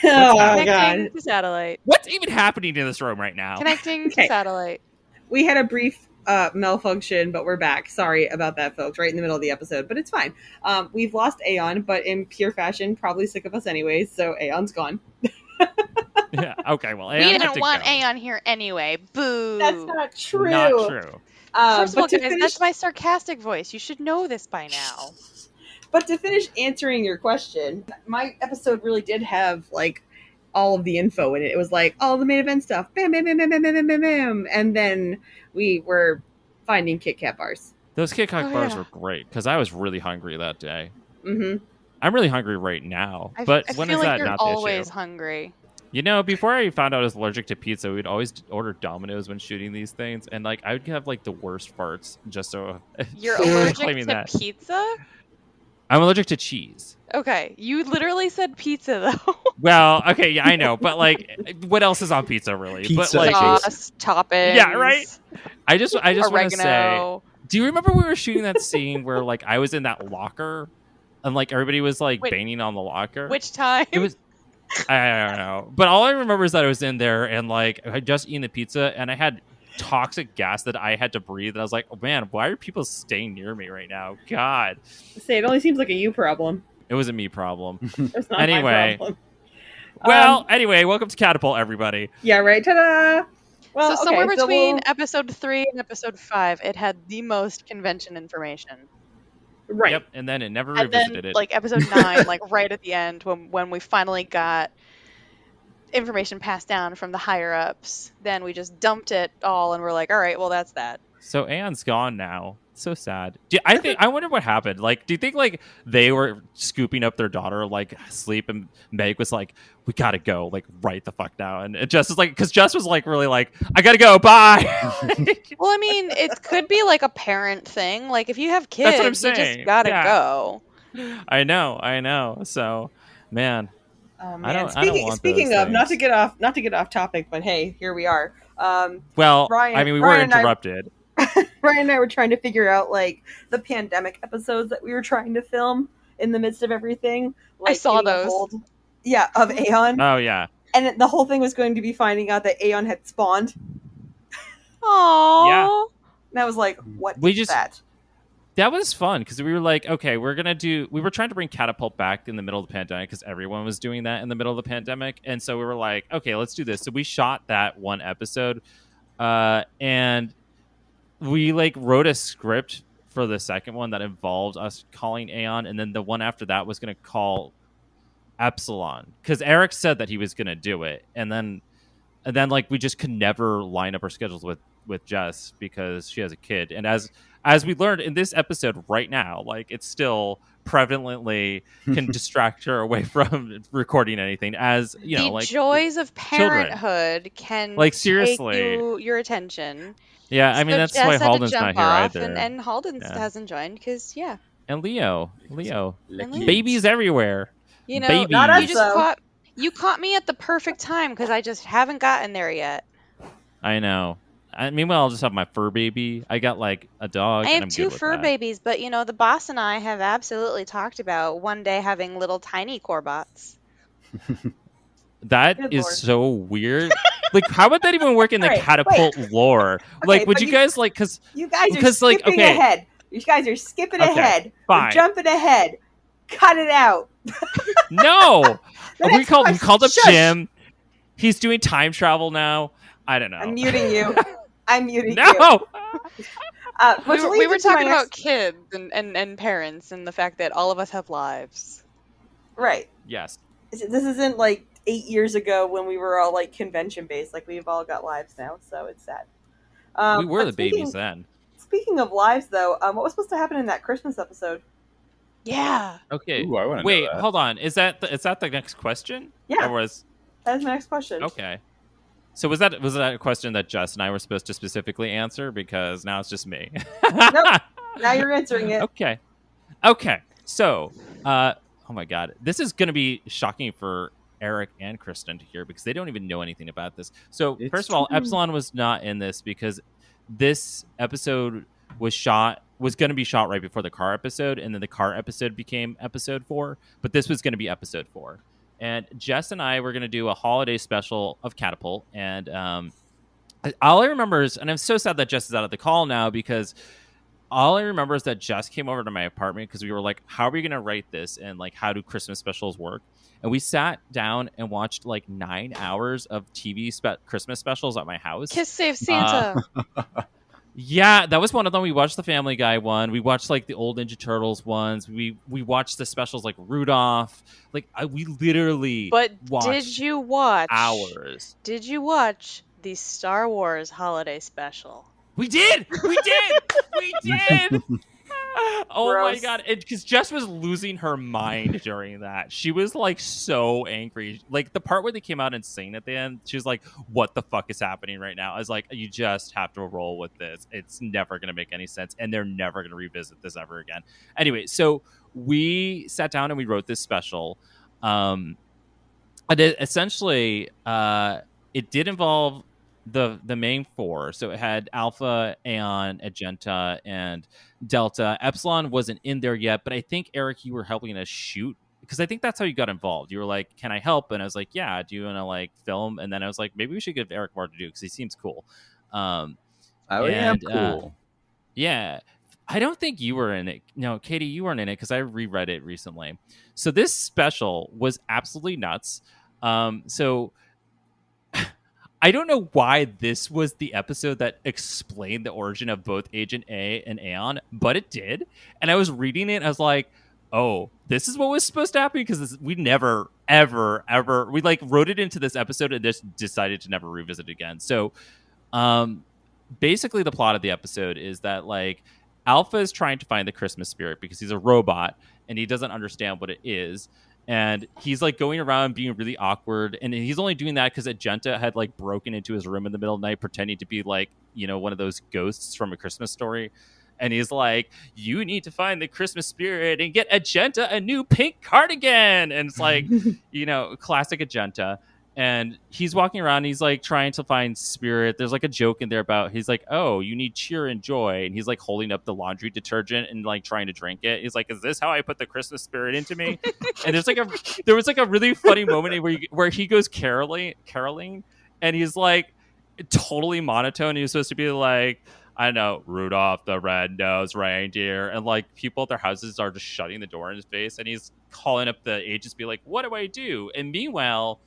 Connecting to satellite. What's even happening in this room right now? Connecting to satellite. We had a brief malfunction, but we're back. Sorry about that, folks, right in the middle of the episode, but it's fine. We've lost Aeon, but in pure fashion, probably sick of us anyways, so Aeon's gone. Yeah, okay, well, Aeon we didn't want Aeon here anyway. Boo. That's not true. Not true. First of all, guys, that's my sarcastic voice. You should know this by now. But to finish answering your question, my episode really did have like all of the info in it. It was like all the main event stuff, bam, bam, bam, bam, bam, bam, bam, bam, and then we were finding Kit Kat bars. Those Kit Kat bars were great because I was really hungry that day. Mm-hmm. I'm really hungry right now, but when is that not the issue? Always hungry. You know, before I found out I was allergic to pizza, we'd always order Domino's when shooting these things, and like I would have like the worst farts just so. You're allergic to pizza? I'm allergic to cheese. Okay, you literally said pizza though. Well, okay, yeah, I know, but like, what else is on pizza really? Pizza, but, like, sauce, toppings. Yeah, right. I just want to say. Do you remember we were shooting that scene where like I was in that locker, and like everybody was like banging on the locker? Which time? It was. I don't know, but all I remember is that I was in there and like I had just eaten the pizza and I had toxic gas that I had to breathe. And I was like, oh, man, why are people staying near me right now? God. Say, it only seems like a you problem. It was a me problem. It's not anyway. my problem. Well, anyway, welcome to Catapult, everybody. Yeah, right. Ta-da! Well, so somewhere between episode 3 and episode 5, it had the most convention information. Right. Yep, and then it never and revisited then, it. Like episode 9, like right at the end, when we finally got information passed down from the higher ups, then we just dumped it all and we're like, all right, well that's that. So Anne's gone now. So sad. I wonder what happened. Like, do you think like they were scooping up their daughter like sleep, and Meg was like, "We gotta go, like right the fuck now," and Jess was like, because Jess was like really like, "I gotta go, bye." Well, I mean, it could be like a parent thing. Like if you have kids, that's what I'm saying. You just gotta go. I know. So, man. I don't want speaking those of, things. not to get off topic, but hey, here we are. Well, Ryan, I mean, we were interrupted. Ryan and I were trying to figure out like the pandemic episodes that we were trying to film in the midst of everything. Like, I saw those. Of Aeon. Oh yeah. And the whole thing was going to be finding out that Aeon had spawned. Aww. Yeah. And I was like, what is that? That was fun because we were like, okay, we were trying to bring Catapult back in the middle of the pandemic because everyone was doing that in the middle of the pandemic. And so we were like, okay, let's do this. So we shot that one episode and we like wrote a script for the second one that involved us calling Aeon. And then the one after that was going to call Epsilon because Eric said that he was going to do it. And then like we just could never line up our schedules with Jess because she has a kid. And as as we learned in this episode right now, like it's still prevalently can distract her away from recording anything, as you know, The like joys of children. parenthood can Like take seriously. your attention. Yeah, I mean So that's why Jess had to Halden's jump not here off, either. and Halden Yeah. hasn't joined because And Leo, Les And kids. babies everywhere. you know, Babies. Not us, you just though. caught me at the perfect time because I just haven't gotten there yet. I know. Meanwhile, I'll just have my fur baby. I got like a dog, I and have I'm 2 good with fur that. babies, but the boss and I have absolutely talked about one day having little tiny corbots. That Good is Lord. so weird. Like, how would that even work in the All right, catapult lore? Okay, Like, would but you guys like you guys are because like skipping okay, ahead. You guys are skipping Okay, ahead. fine. We're jumping ahead. Cut it out. no, The we next called question- up Shush. Jim. He's doing time travel now. I don't know. I'm muting you. I'm muting you. No. Which We leads were into my talking about next- kids and parents and the fact that all of us have lives. right. Yes. This isn't like 8 years ago when we were all like convention based. Like we've all got lives now, so it's sad. We were but the babies then. Speaking of lives, though, what was supposed to happen in that Christmas episode? Yeah. Okay. Ooh, I wanna know Wait, that. hold on. Is that the next question? Yeah. Or was That is my next question. okay. So was that a question that Jess and I were supposed to specifically answer? Because now it's just me. Nope. Now you're answering it. Okay. So, oh my God, this is going to be shocking for Eric and Kristen to hear because they don't even know anything about this. So, It's first of all, true. Epsilon was not in this because this episode was going to be shot right before the car episode, and then the car episode became episode 4. But this was going to be episode 4. And Jess and I were going to do a holiday special of Catapult. And all I remember is, and I'm so sad that Jess is out of the call now because all I remember is that Jess came over to my apartment because we were like, how are we going to write this? And like, how do Christmas specials work? And we sat down and watched like 9 hours of TV Christmas specials at my house. Kiss Save Santa. Yeah, that was one of them. We watched the Family Guy one. We watched like the old Ninja Turtles ones. We watched the specials like Rudolph. Like we literally But watched did you watch hours. Did you watch the Star Wars holiday special? We did. We did. Oh my Gross. God. Because Jess was losing her mind during that. She was like so angry. Like the part where they came out and sang at the end, she was like, what the fuck is happening right now? I was like, you just have to roll with this. It's never going to make any sense. And they're never going to revisit this ever again. Anyway, so we sat down and we wrote this special. And essentially, it did involve the main 4. So it had Alpha, Aeon, Agenta, and Delta. Epsilon wasn't in there yet, but I think, Eric, you were helping us shoot because I think that's how you got involved. You were like, can I help? And I was like, yeah, do you want to like film? And then I was like, maybe we should give Eric more to do because he seems cool. I am cool. Yeah. I don't think you were in it. No, Katie, you weren't in it because I reread it recently. So this special was absolutely nuts. So I don't know why this was the episode that explained the origin of both Agent A and Aeon, but it did. And I was reading it, and I was like, oh, this is what was supposed to happen? Because we never, ever, we like wrote it into this episode and just decided to never revisit it again. So basically the plot of the episode is that like Alpha is trying to find the Christmas spirit because he's a robot and he doesn't understand what it is. And he's like going around being really awkward. And he's only doing that because Agenta had like broken into his room in the middle of the night, pretending to be like, you know, one of those ghosts from A Christmas Story. And he's like, you need to find the Christmas spirit and get Agenta a new pink cardigan. And it's like, you know, classic Agenta. And he's walking around. And he's like trying to find spirit. There's like a joke in there about he's like, oh, you need cheer and joy. And he's like holding up the laundry detergent and like trying to drink it. He's like, is this how I put the Christmas spirit into me? And there was like a really funny moment where he goes caroling, and he's like totally monotone. He was supposed to be like, I don't know, Rudolph the Red-Nosed Reindeer, and like people at their houses are just shutting the door in his face, and he's calling up the agents, be like, what do I do? And meanwhile,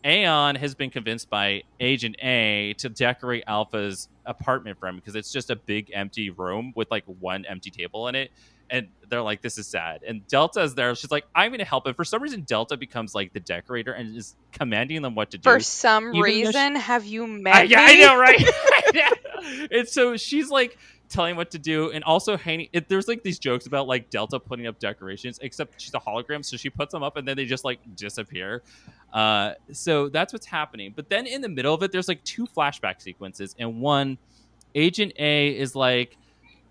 Aeon has been convinced by Agent A to decorate Alpha's apartment for him because it's just a big empty room with like one empty table in it. And they're like, this is sad. And Delta is there. She's like, I'm going to help. And for some reason, Delta becomes like the decorator and is commanding them what to do. For some reason, have you met me? Yeah, I know, right? And so she's like telling what to do, and also there's like these jokes about like Delta putting up decorations, except she's a hologram, so she puts them up and then they just like disappear. So that's what's happening. But then in the middle of it, there's like 2 flashback sequences, and one, Agent A is like,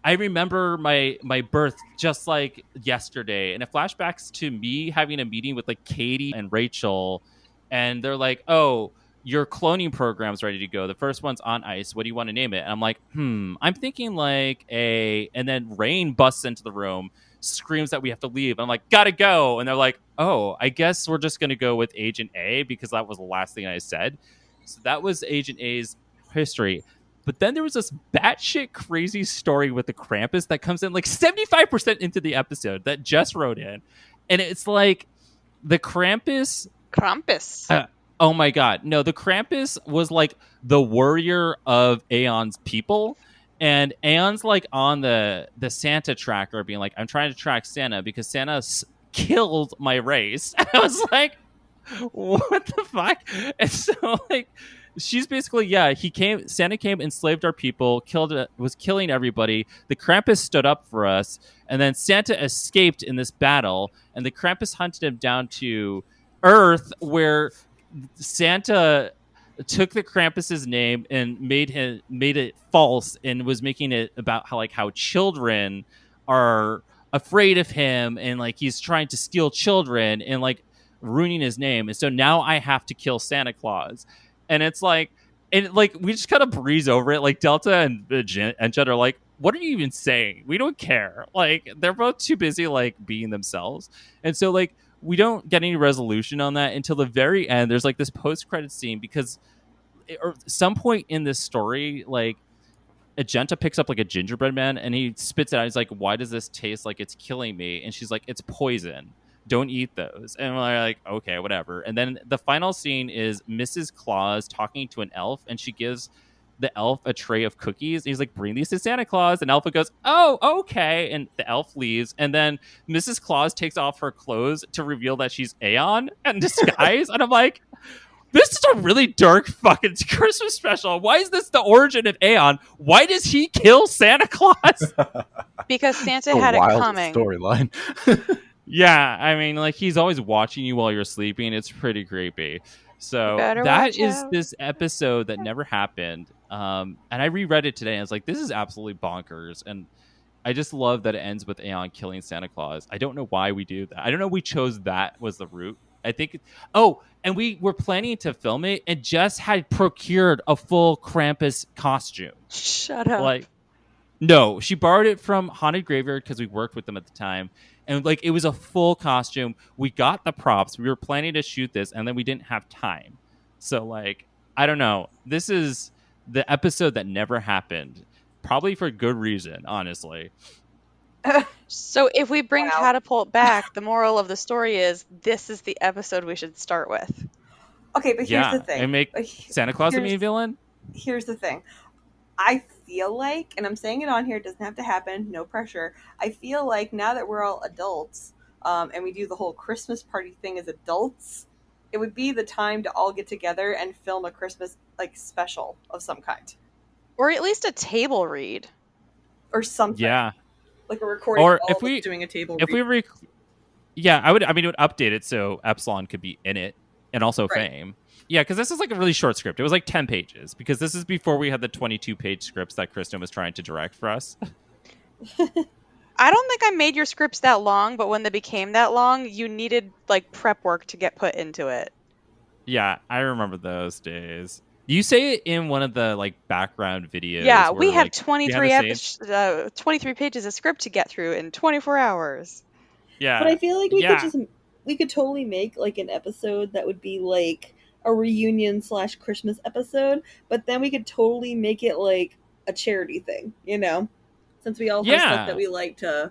I remember my birth just like yesterday, and it flashbacks to me having a meeting with like Katy and Rachel, and they're like, "Oh, your cloning program's ready to go. The first one's on ice. What do you want to name it?" And I'm like, I'm thinking like a. And then Rain busts into the room, screams that we have to leave. I'm like, gotta go. And they're like, oh, I guess we're just gonna go with Agent A because that was the last thing I said. So that was Agent A's history. But then there was this batshit crazy story with the Krampus that comes in like 75% into the episode that Jess wrote in. And it's like the Krampus. Oh my God. No, the Krampus was like the warrior of Aeon's people. And Aeon's like on the Santa tracker being like, I'm trying to track Santa because Santa killed my race. And I was like, what the fuck? And so like she's basically, Santa came, enslaved our people, was killing everybody. The Krampus stood up for us, and then Santa escaped in this battle, and the Krampus hunted him down to Earth, where Santa took the Krampus's name and made it false, and was making it about how children are afraid of him, and like he's trying to steal children, and like ruining his name. And so now I have to kill Santa Claus. And it's like, and like we just kind of breeze over it. Like Delta and Jen are like, what are you even saying? We don't care. Like they're both too busy like being themselves. And so like we don't get any resolution on that until the very end. There's like this post-credit scene because or some point in this story, like Agenta picks up like a gingerbread man and he spits it out. He's like, why does this taste like it's killing me? And she's like, it's poison. Don't eat those. And we're like, okay, whatever. And then the final scene is Mrs. Claus talking to an elf, and she gives the elf a tray of cookies. He's like, bring these to Santa Claus. And Elfa goes, oh, okay. And the elf leaves. And then Mrs. Claus takes off her clothes to reveal that she's Aeon in disguise. And I'm like, this is a really dark fucking Christmas special. Why is this the origin of Aeon? Why does he kill Santa Claus? Because Santa had it coming. Storyline. Yeah, I mean, like he's always watching you while you're sleeping. It's pretty creepy. So that is this episode that never happened. And I reread it today and I was like, this is absolutely bonkers. And I just love that it ends with Aeon killing Santa Claus. I don't know why we do that. I don't know we chose that was the route. I think and we were planning to film it and Jess had procured a full Krampus costume. Shut up. Like, no, she borrowed it from Haunted Graveyard because we worked with them at the time. And like it was a full costume. We got the props. We were planning to shoot this, and then we didn't have time. So like, I don't know. This is the episode that never happened. Probably for good reason, honestly. So if we bring Catapult back, the moral of the story is this is the episode we should start with. Okay, but here's the thing. And make Santa Claus the main villain? Here's the thing. I feel like, and I'm saying it on here, it doesn't have to happen, no pressure. I feel like now that we're all adults, and we do the whole Christmas party thing as adults, it would be the time to all get together and film a Christmas like special of some kind. Or at least a table read. Or something. Yeah. Like a recording or of all if of we us doing a table if read. we it would update it so Epsilon could be in it and also Fame. Yeah, because this is like a really short script. It was like 10 pages because this is before we had the 22-page scripts that Kristen was trying to direct for us. I don't think I made your scripts that long, but when they became that long, you needed like prep work to get put into it. Yeah, I remember those days. You say it in one of the like background videos. Yeah, where, we had like, 23 pages of script to get through in 24 hours. Yeah. But I feel like we could totally make like an episode that would be like a reunion / Christmas episode, but then we could totally make it like a charity thing, you know? Since we all have stuff that we like to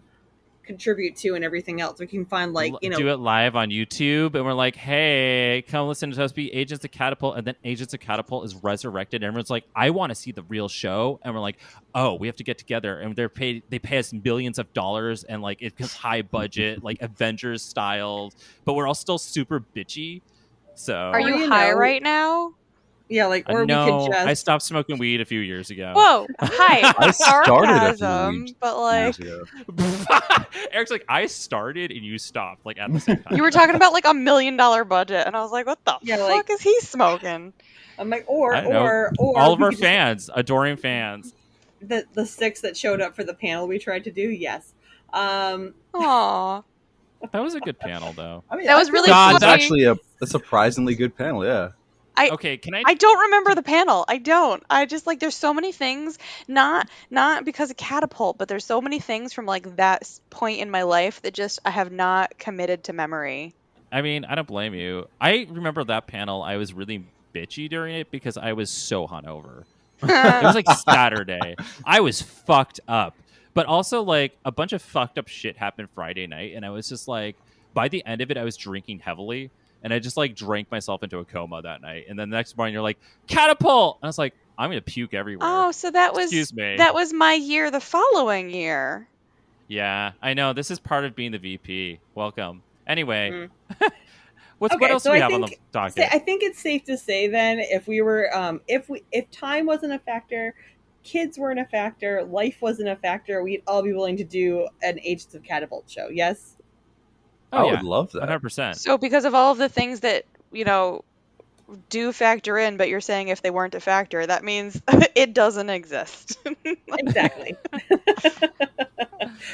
contribute to and everything else, we can find like, you know, do it live on YouTube, and we're like, hey, come listen to us be Agents of C.A.T.A.P.U.L.T, and then Agents of C.A.T.A.P.U.L.T is resurrected, and everyone's like, I want to see the real show, and we're like, oh, we have to get together, and they pay us millions of dollars, and like it's high budget, like Avengers styled, but we're all still super bitchy. So are you high right now? Yeah, like, or we could No, just. I stopped smoking weed a few years ago. Whoa, hi, I started a few sarcasm, but years like ago. Eric's like, I started and you stopped, like at the same time. you were talking about like $1 million budget, and I was like, what the Yeah, fuck like- is he smoking? I'm like, I don't know. or All of we our could just- fans, adoring fans. the 6 that showed up for the panel we tried to do. Yes. Aw, That was a good panel, though. I mean, that I was feel really like It's funny. actually a surprisingly good panel. Yeah. Okay, can I don't remember the panel. I don't. I just like there's so many things, not because of Catapult, but there's so many things from like that point in my life that just I have not committed to memory. I mean, I don't blame you. I remember that panel. I was really bitchy during it because I was so hungover. It was like Saturday. I was fucked up. But also, like, a bunch of fucked up shit happened Friday night. And I was just like, by the end of it, I was drinking heavily. And I just, like, drank myself into a coma that night. And then the next morning, you're like, Catapult! And I was like, I'm going to puke everywhere. Oh, so that was Excuse me. that was my year the following year. Yeah, I know. This is part of being the VP. Welcome. Anyway, what Okay, else so do we I have on the think- docket? I think it's safe to say then, if we were, if time wasn't a factor, kids weren't a factor, life wasn't a factor, we'd all be willing to do an Agents of Catapult show. Yes. Oh, I yeah, would love that. 100%. So because of all of the things that, do factor in, but you're saying if they weren't a factor, that means it doesn't exist. Exactly.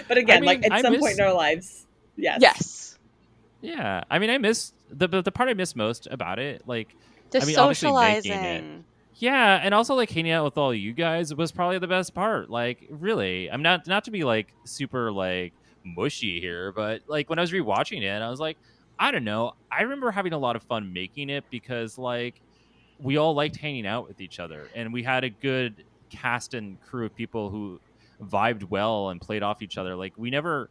But again, like at some point in our lives, yes. Yes. Yeah, I mean, I miss the part I miss most about it. Like, The I mean, obviously making it. socializing. Yeah, and also like hanging out with all you guys was probably the best part. Like, really, I'm not to be like super like mushy here, but like when I was rewatching it, I was like, I don't know. I remember having a lot of fun making it because like we all liked hanging out with each other, and we had a good cast and crew of people who vibed well and played off each other. Like we never.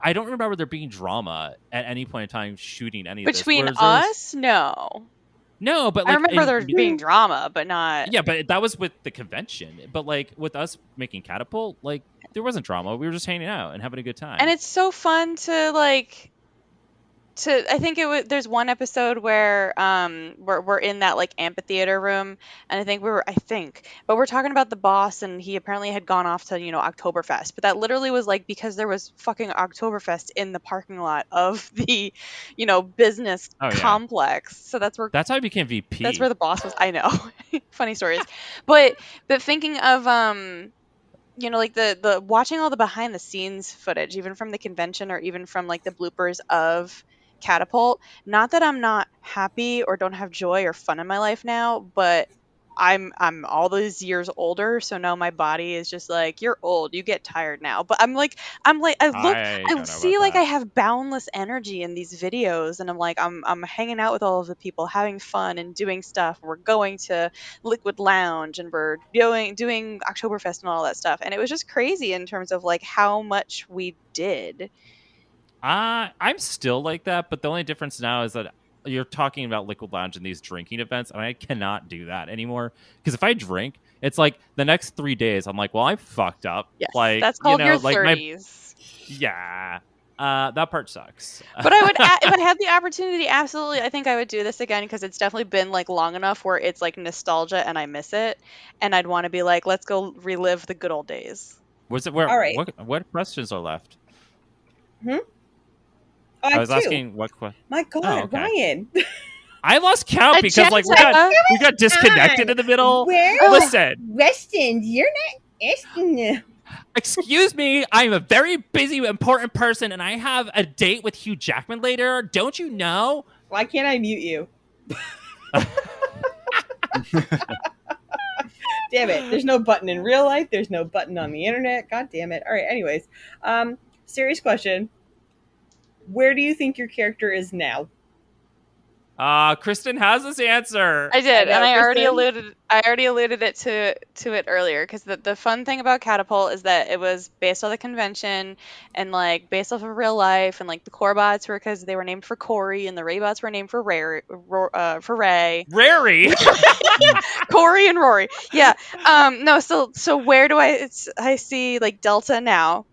I don't remember there being drama at any point in time shooting any of Between this. Whereas us, no. no, but I like remember there being drama, but not. yeah, but that was with the convention. But like with us making Catapult, like there wasn't drama. We were just hanging out and having a good time. And it's so fun to like. I think it was. There's one episode where we're in that like amphitheater room, and but we're talking about the boss, and he apparently had gone off to Oktoberfest, but that literally was like because there was fucking Oktoberfest in the parking lot of the business complex. So that's how I became VP. That's where the boss was. I know, funny stories, but thinking of like the watching all the behind the scenes footage, even from the convention or even from like the bloopers of Catapult. Not that I'm not happy or don't have joy or fun in my life now, but I'm all those years older, so now my body is just like, you're old, you get tired now. But I see like I have boundless energy in these videos, and I'm hanging out with all of the people, having fun and doing stuff. We're going to Liquid Lounge and we're doing Oktoberfest and all that stuff, and it was just crazy in terms of like how much we did. I'm still like that, but the only difference now is that you're talking about Liquid Lounge and these drinking events, and I cannot do that anymore. Because if I drink, it's like the next 3 days, I'm like, well, I fucked up. Yes, like that's called your like 30s. That part sucks. But I would, if I had the opportunity, absolutely, I think I would do this again because it's definitely been like long enough where it's like nostalgia and I miss it, and I'd want to be like, let's go relive the good old days. Was it where? All right. What questions are left? Oh, I was asking what question. My God, Ryan. I lost count because like we got disconnected in the middle. Listen, Weston, you're not asking. Excuse me, I'm a very busy, important person, and I have a date with Hugh Jackman later. Don't you know? Why can't I mute you? Damn it! There's no button in real life. There's no button on the internet. God damn it! All right. Anyways, serious question. Where do you think your character is now? Kristen has this answer. I did, and I already alluded it to it earlier because the fun thing about Catapult is that it was based on the convention and like based off of real life, and like the core bots were because they were named for Corey and the Ray bots were named for Ray. Rary. Corey and Rory. Yeah. No. So where do I see like Delta now?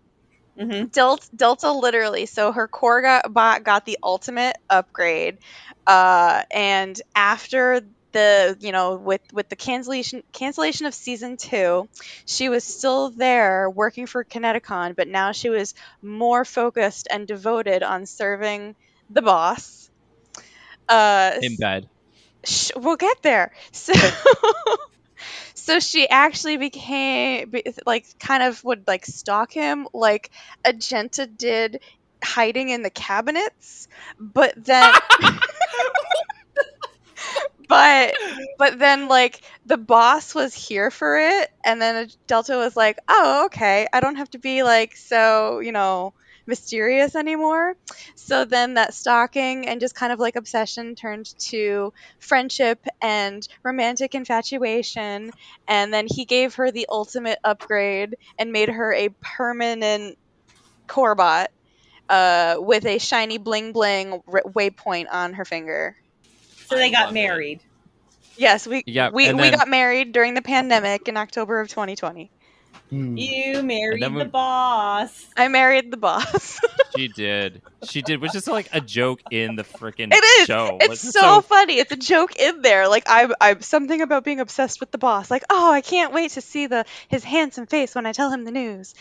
Mm-hmm. Delta literally. So her core bot got the ultimate upgrade, and after with the cancellation of season 2, she was still there working for ConnectiCon, but now she was more focused and devoted on serving the boss. In bed. We'll get there. So so she actually like kind of would like stalk him like Agenta did, hiding in the cabinets, but then but then like the boss was here for it, and then Delta was like, "Oh, okay. I don't have to be like so, mysterious anymore." So then that stalking and just kind of like obsession turned to friendship and romantic infatuation, and then he gave her the ultimate upgrade and made her a permanent Corbot with a shiny bling bling waypoint on her finger. So they got love it. married. Yes, we Yeah, we, and we then got married during the pandemic in October of 2020. You married then the boss. I married the boss. she did, which is like a joke in the freaking It is. show. It's so funny. It's a joke in there. Like I'm something about being obsessed with the boss. Like, oh, I can't wait to see his handsome face when I tell him the news.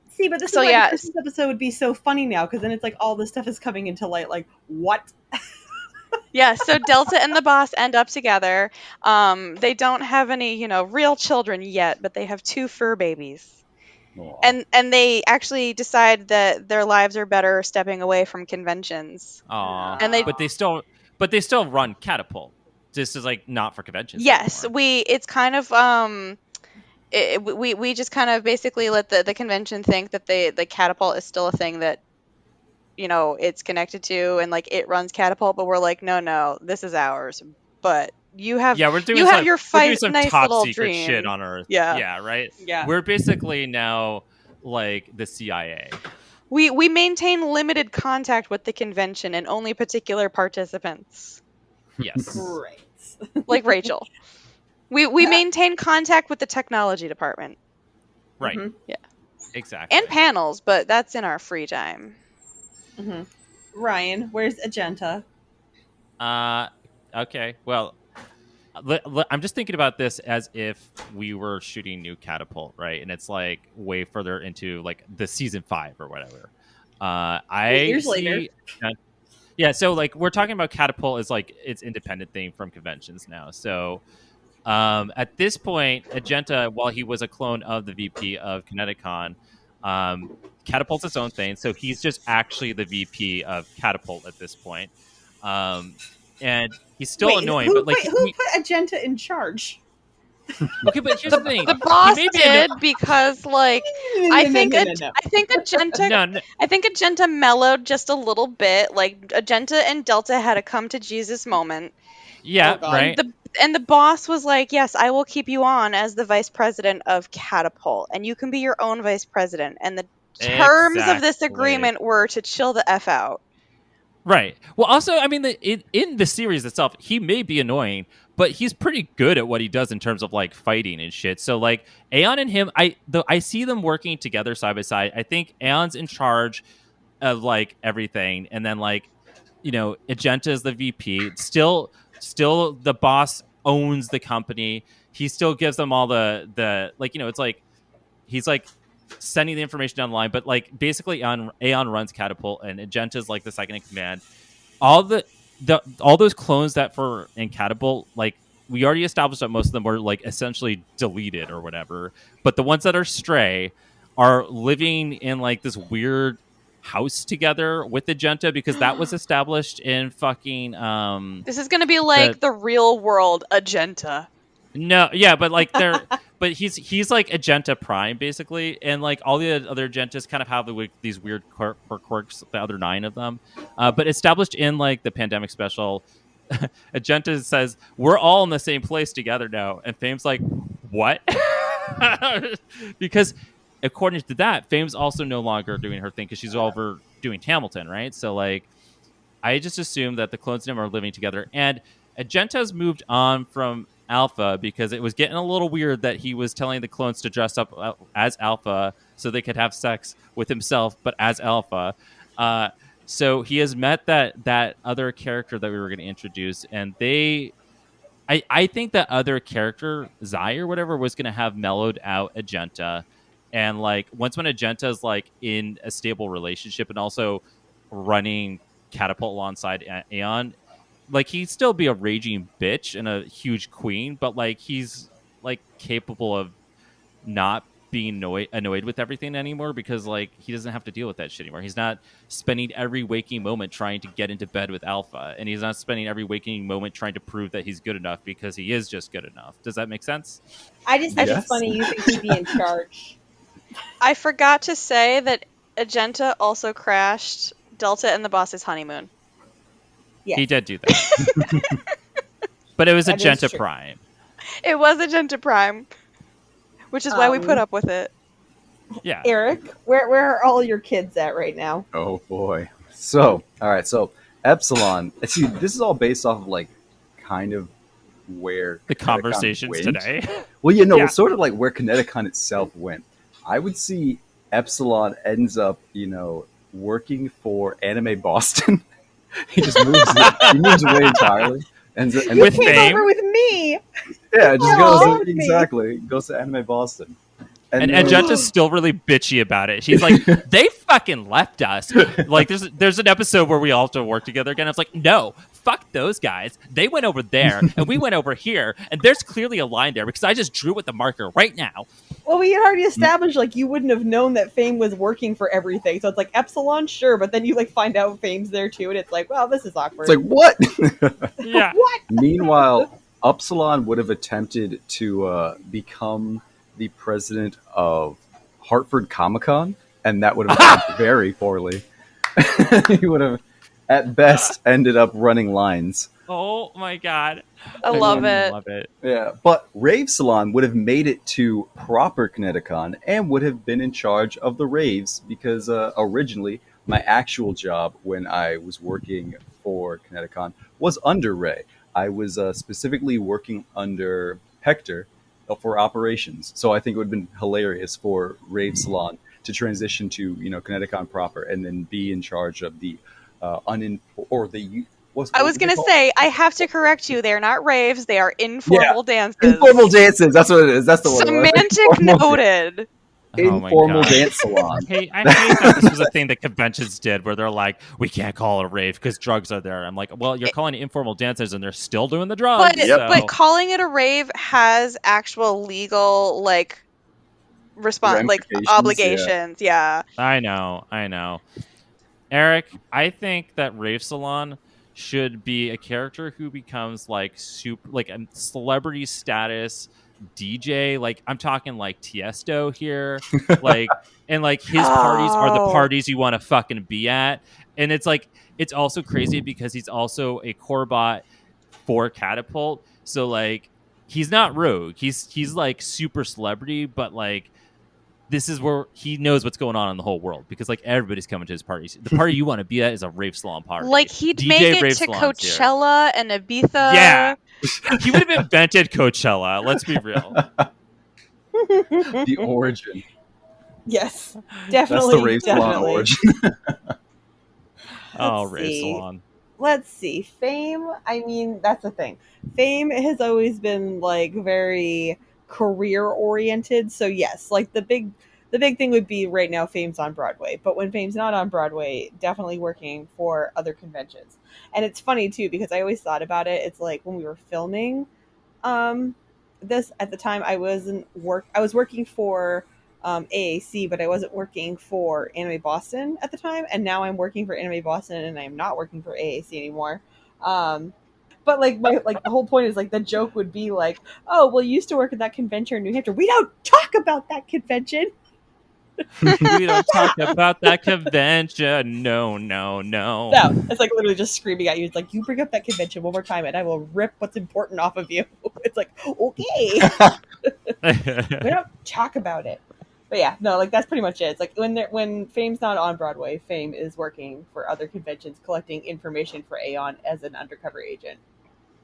See, but this So is why yeah, the Christmas episode would be so funny now, because then it's like all this stuff is coming into light. Like, what? yeah. So Delta and the boss end up together. They don't have any, real children yet, but they have 2 fur babies. Aw. And they actually decide that their lives are better stepping away from conventions. Aw. And they but they still run Catapult. This is like not for conventions. Yes, anymore. it's kind of we just kind of basically let the convention think that the Catapult is still a thing that it's connected to, and like it runs Catapult, but we're like, no, this is ours. But we're doing you have your we're doing some nice top little secret dream. shit on Earth. Yeah, right. Yeah. We're basically now like the CIA. We maintain limited contact with the convention and only particular participants. Yes. Great. Like Rachel. We maintain contact with the technology department. Right. Mhm. Yeah. Exactly. And panels, but that's in our free time. Mm-hmm. Ryan, where's Agenta? Okay. Well, I'm just thinking about this as if we were shooting new Catapult, right? And it's like way further into like the season 5 or whatever. 8 years later. Yeah, so like we're talking about Catapult as like its independent thing from conventions now. So at this point, Agenta, while he was a clone of the VP of ConnectiCon, Catapult's its own thing. So he's just actually the VP of Catapult at this point. And he's still annoying, but like who put Agenta in charge? Okay, but here's the thing: The boss He may be did because, like, I think No. Agenta, I think Agenta mellowed just a little bit. Like, Agenta and Delta had a come to Jesus moment. Yeah, Oh, God. right. And the boss was like, "Yes, I will keep you on as the vice president of Catapult, and you can be your own vice president." And the terms of this Exactly. agreement were to chill the F out. Right. Well, also, I mean, in the series itself, he may be annoying, but he's pretty good at what he does in terms of like fighting and shit. So like Aeon and him, I see them working together side by side. I think Aeon's in charge of like everything, and then like Agenta is the VP. Still the boss owns the company. He still gives them all the like it's like he's like sending the information down the line, but like basically Aeon runs Catapult and Agenta is like the second in command. All those clones that for in Catapult, like we already established that most of them were like essentially deleted or whatever, but the ones that are stray are living in like this weird house together with Agenta because that was established in fucking This is gonna be like the real world Agenta. No, yeah, but like they're but he's like Agenta Prime basically, and like all the other Agentas kind of have these weird quirks, the other 9 of them. But established in like the pandemic special, Agenta says we're all in the same place together now, and Fame's like, what? Because according to that, Fame's also no longer doing her thing because she's over doing Hamilton, right? So like, I just assumed that the clones and him are living together, and Agenta's moved on from Alpha because it was getting a little weird that he was telling the clones to dress up as Alpha so they could have sex with himself, but as Alpha. So he has met that other character that we were going to introduce, and they I think that other character, Zai or whatever, was going to have mellowed out Agenta. And like once when Agenta's like in a stable relationship and also running Catapult alongside Aeon, like he'd still be a raging bitch and a huge queen, but like he's like capable of not being annoyed with everything anymore because like he doesn't have to deal with that shit anymore. He's not spending every waking moment trying to get into bed with Alpha, and he's not spending every waking moment trying to prove that he's good enough because he is just good enough. Does that make sense? I just think Yes. it's funny you think he'd be in charge. I forgot to say that Agenta also crashed Delta and the boss's honeymoon. Yes. He did do that. But it was That is Agenta true. Prime. It was Agenta Prime, which is why we put up with it. Yeah. Eric, where are all your kids at right now? Oh boy. So, all right. So, Epsilon. See, this is all based off of like kind of where The ConnectiCon conversations went. today. Well, you know, Yeah. it's sort of like where ConnectiCon itself went. I would see Epsilon ends up, you know, working for Anime Boston. He just moves. He moves away entirely. And You With came fame? over with me. yeah, it just Aw. goes exactly goes to Anime Boston. And then- Agenta's still really bitchy about it. She's like, they fucking left us. Like, there's an episode where we all have to work together again. It's like, no, fuck those guys. They went over there, and we went over here, and there's clearly a line there because I just drew with the marker right now. Well, we had already established like you wouldn't have known that Fame was working for everything. So it's like Epsilon, sure, but then you like find out Fame's there too, and it's like, well, this is awkward. It's like what? Yeah. What? Meanwhile, Upsilon would have attempted to become the president of Hartford Comic Con, and that would have gone very poorly. He would have, at best, ended up running lines. Oh my god. I love fucking it. Love it. Yeah, but Rave Salon would have made it to proper ConnectiCon and would have been in charge of the raves because originally my actual job when I was working for ConnectiCon was under Ray. I was specifically working under Hector for operations, so I think it would have been hilarious for Rave Salon to transition to ConnectiCon proper and then be in charge of the I was going to say, I have to correct you. They're not raves. They are informal dances. Informal dances. That's what it is. That's the word. Semantic noted. Oh my Informal God. dance salon. I hate that this was a thing that conventions did where they're like, we can't call it a rave because drugs are there. I'm like, well, you're calling it informal dancers and they're still doing the drugs. But calling it a rave has actual legal obligations. Yeah. I know. Eric, I think that Rave Salon should be a character who becomes like a celebrity status DJ. Like I'm talking like Tiesto here. And his parties are the parties you want to fucking be at. And it's like it's also crazy because he's also a core bot for Catapult. So like he's not rogue. He's like super celebrity, but like this is where he knows what's going on in the whole world because like everybody's coming to his parties. The party you want to be at is a Rave Salon party. Like he'd DJ make it Rave to Salon's Coachella and Ibiza. Yeah. He would have invented Coachella. Let's be real. The origin. Yes, definitely. That's the Rave Salon origin. Rave Salon. Let's see. Fame, I mean, that's the thing. Fame has always been like very career oriented. So yes, like the big thing would be right now Fame's on Broadway. But when Fame's not on Broadway, definitely working for other conventions. And it's funny too, because I always thought about it. It's like when we were filming this at the time I was working for AAC, but I wasn't working for Anime Boston at the time, and now I'm working for Anime Boston, and I'm not working for AAC anymore. But the whole point is like the joke would be like, oh, well, you used to work at that convention in New Hampshire. We don't talk about that convention. We don't talk about that convention. No. No, it's like literally just screaming at you. It's like, you bring up that convention one more time, and I will rip what's important off of you. It's like, okay, we don't talk about it. But yeah, no, like that's pretty much it. It's like when Fame's not on Broadway, Fame is working for other conventions, collecting information for Aeon as an undercover agent.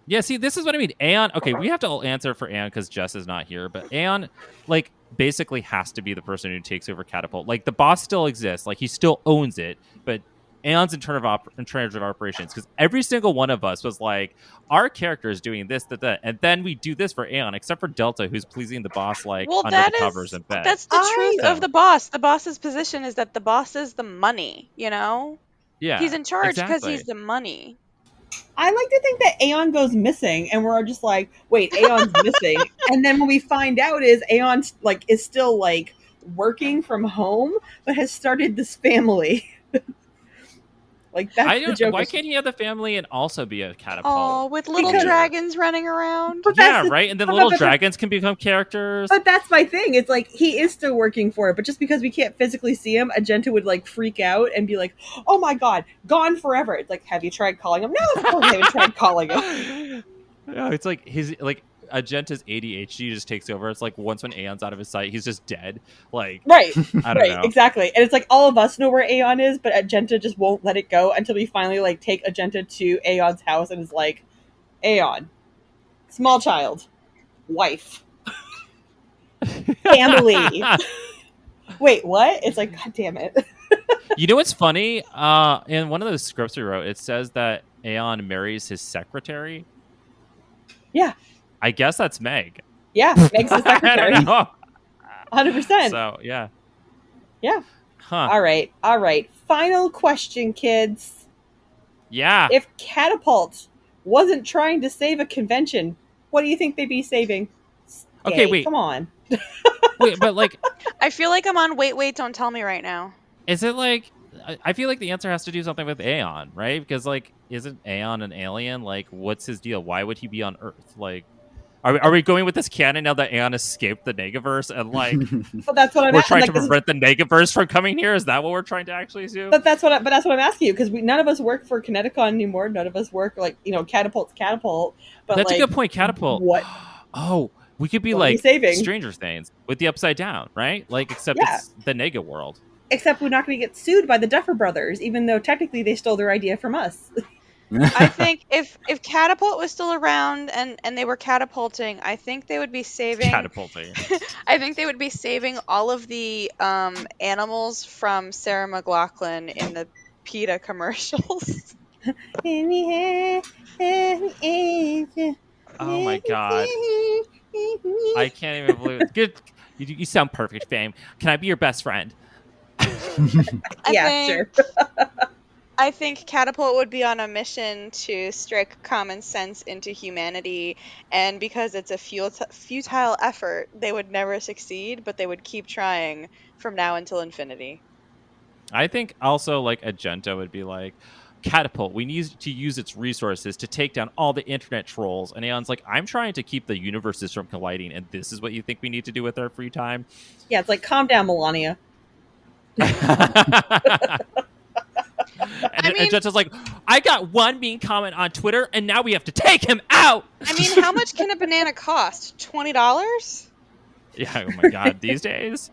Yeah, see, this is what I mean. Aeon, okay, we have to all answer for Aeon because Jess is not here, but Aeon, like, basically has to be the person who takes over Catapult. Like, the boss still exists. Like, he still owns it, but Aeon's in charge of operations, because every single one of us was like, our character is doing this, that, and then we do this for Aeon, except for Delta, who's pleasing the boss like Well, under the covers in bed. that's the truth of So- the boss. The boss's position is that the boss is the money, you know? Yeah, He's in charge because exactly. he's the money. I like to think that Aeon goes missing, and we're just like, wait, Aeon's missing. And then when we find out is Aeon like is still like working from home, but has started this family. Like that's the joke. Why can't he have the family and also be a catapult? Oh, with little Because- dragons running around. But Yeah, that's right. And then but- little but- dragons can become characters. But that's my thing. It's like he is still working for it, but just because we can't physically see him, Agenta would like freak out and be like, "Oh my god, gone forever!" It's like, have you tried calling him? No, of course I haven't tried calling him. No, it's like his Agenta's ADHD just takes over. It's like once when Aeon's out of his sight, he's just dead. Like, Right, I don't know. exactly. And it's like all of us know where Aeon is, but Agenta just won't let it go until we finally like take Agenta to Aeon's house and is like, Aeon, small child, wife, family. Wait, what? It's like, god damn it. You know what's funny? In one of those scripts we wrote, it says that Aeon marries his secretary. Yeah. I guess that's Meg. Yeah, Meg's the I secretary. don't know. 100%. So, yeah. Yeah. Huh. All right. Final question, kids. Yeah. If Catapult wasn't trying to save a convention, what do you think they'd be saving? Okay, Yay, wait. Come on. Wait, but like, I feel like I'm on wait, don't tell me right now. is it like, I feel like the answer has to do something with Aeon, right? Because like, isn't Aeon an alien? Like, what's his deal? Why would he be on Earth? Like, are we going with this canon now that Aeon escaped the Negaverse and like But that's what I'm we're at- trying like, to this is- prevent the Negaverse from coming here? Is that what we're trying to actually do? But that's what I'm asking you, because none of us work for ConnectiCon anymore. None of us work Catapult's Catapult. But That's like, a good point. Catapult. What? Oh, we could be What are we like saving? Stranger Things with the Upside Down, right? Like, except Yeah. it's the Nega world. Except we're not going to get sued by the Duffer Brothers, even though technically they stole their idea from us. I think if Catapult was still around and they were catapulting, I think they would be saving. Catapulting. I think they would be saving all of the animals from Sarah McLachlan in the PETA commercials. Oh my god. I can't even believe it. Good. You sound perfect, Fame. Can I be your best friend? Sure. I think Catapult would be on a mission to strike common sense into humanity, and because it's a futile effort, they would never succeed, but they would keep trying from now until infinity. I think also like Agenta would be like, Catapult, we need to use its resources to take down all the internet trolls. And Aeon's like, I'm trying to keep the universes from colliding, and this is what you think we need to do with our free time? Yeah, it's like, calm down, Melania. And Agenta's like, I got one mean comment on Twitter, and now we have to take him out. I mean, how much can a banana cost? $20? Yeah, oh my god, these days.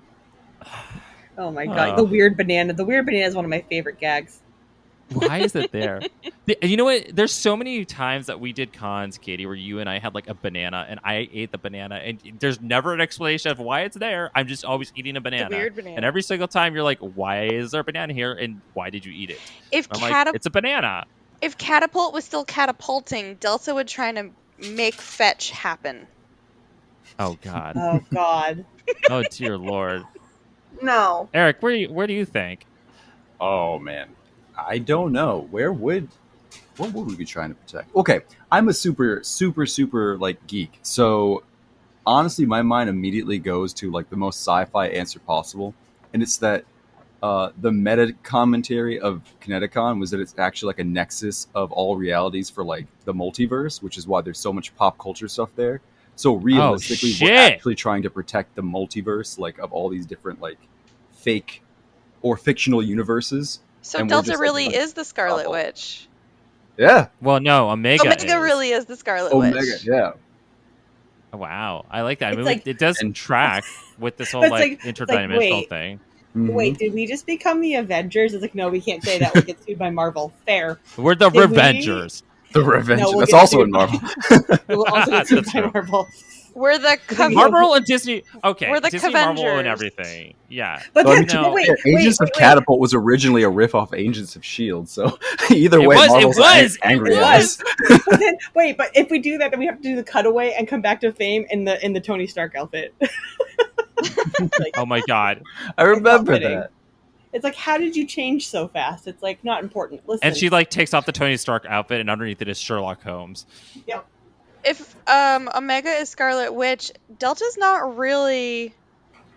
Oh my god, the weird banana. The weird banana is one of my favorite gags. Why is it there? You know what? There's so many times that we did cons, Katie, where you and I had like a banana, and I ate the banana, and there's never an explanation of why it's there. I'm just always eating a banana. It's a weird banana. And every single time you're like, why is there a banana here, and why did you eat it? If I'm like, it's a banana. If Catapult was still catapulting, Delta would try to make fetch happen. Oh god. Oh god. Oh dear lord. No. Eric, where do you think? Oh man, I don't know. What would we be trying to protect? Okay, I'm a super like geek, so honestly, my mind immediately goes to like the most sci-fi answer possible, and it's that the meta commentary of ConnectiCon was that it's actually like a nexus of all realities for like the multiverse, which is why there's so much pop culture stuff there. So realistically, we're actually trying to protect the multiverse, like of all these different like fake or fictional universes. So And we're Delta just, really like, is the Scarlet oh. Witch. Yeah, Well, no, Omega. Omega is. really is the Scarlet Witch. Omega. Yeah. Wow, I like that. I It's mean, like- it does and- track with this whole But it's like like- it's interdimensional like, wait. thing. Mhm. Wait, did we just become the Avengers? It's like, no, we can't say that. We'll get sued by Marvel. Fair. We're the Did we- Revengers. The Revenge. No, we'll That's get also sued. in Marvel. We will also get sued That's by true. Marvel. We're the Marvel and Disney. Okay, we're the Disney, Marvel, and Cavengers. everything. Yeah, But But then, no. wait, Agents of wait. Catapult was originally a riff off Agents of S.H.I.E.L.D., so either It way, was, Marvel's angry it at was. us. But then, wait, but if we do that, then we have to do the cutaway and come back to fame in the Tony Stark outfit. Like, Oh my god! I remember kidding. that. it's like, how did you change so fast? It's like not important. Listen, And she like takes off the Tony Stark outfit, and underneath it is Sherlock Holmes. Yep. If Omega is Scarlet Witch, Delta's not really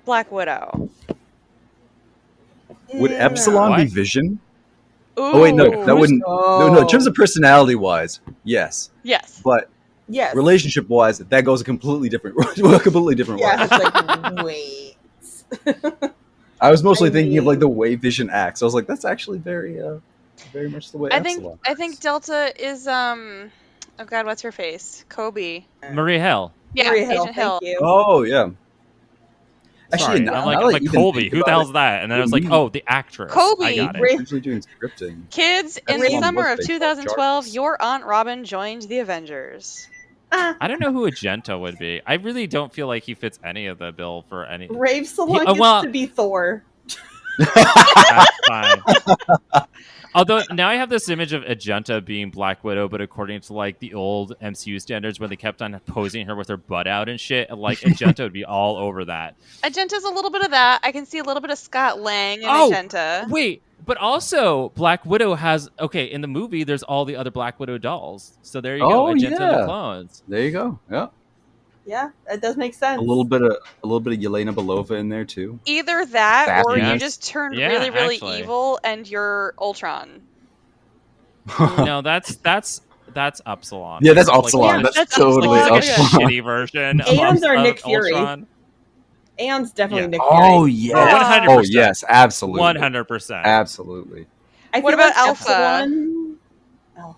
Black Widow. Would Epsilon What? be Vision? Ooh. Oh wait, no, that wouldn't. Oh. No, in terms of personality wise, yes, Yes. but Yes. relationship wise, that goes a completely different, a completely different way. Yeah, it's like, wait. I was mostly I thinking of like mean- the way Vision acts. I was like, that's actually very much the way Epsilon. I think Delta is oh god, what's her face? Kobe. Marie Hill. Yeah, Maria Hill, Agent Hill. thank you. Oh yeah. Sorry, now I'm that like you even Colby. think Who the about hell's it, that? And then I was like, Mhm. oh, the actress. Kobe. I got it. Ray- Essentially doing scripting. Kids, in Ray- the summer of What's they called? 2012, Jarvis. your Aunt Robin joined the Avengers. I don't know who Agento would be. I really don't feel like he fits any of the bill for any. Rave Salon oh, gets well- to be Thor. That's fine. Although now I have this image of Agenta being Black Widow, but according to like the old MCU standards, when they kept on posing her with her butt out and shit, like Agenta would be all over that. Agenta's a little bit of that. I can see a little bit of Scott Lang in Oh, Agenta. Wait, but also Black Widow has in the movie there's all the other Black Widow dolls. So there you go, Oh, Agenta yeah. the clones. There you go. Yeah, Yeah, that does make sense. a little bit of Yelena Belova in there too. Either that, or Yes. you just turned Yeah, really, really actually. evil and you're Ultron. No, that's Upsilon. Yeah, that's Like, Upsilon. yeah, that's that's totally Upsilon. like a Upsilon. shitty version of, Aeons are of Nick Fury. Ultron. Aeon's definitely Yeah. Nick Fury. Oh yeah. 100%. Oh yes, absolutely. 100%. Absolutely. I What feel about like Alpha? Epsilon-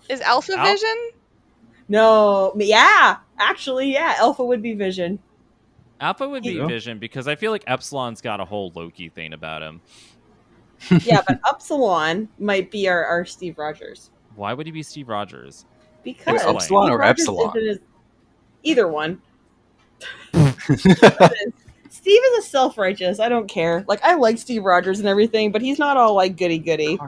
Is Alpha Al- Vision? No, yeah, actually, yeah, Alpha would be Vision. Alpha would be Yeah. Vision because I feel like Epsilon's got a whole Loki thing about him. Yeah, but Upsilon might be our Steve Rogers. Why would he be Steve Rogers? Because Explain. Upsilon Steve or Rogers Epsilon? isn't either one. Steve is a self-righteous. I don't care. Like, I like Steve Rogers and everything, but he's not all like goody-goody.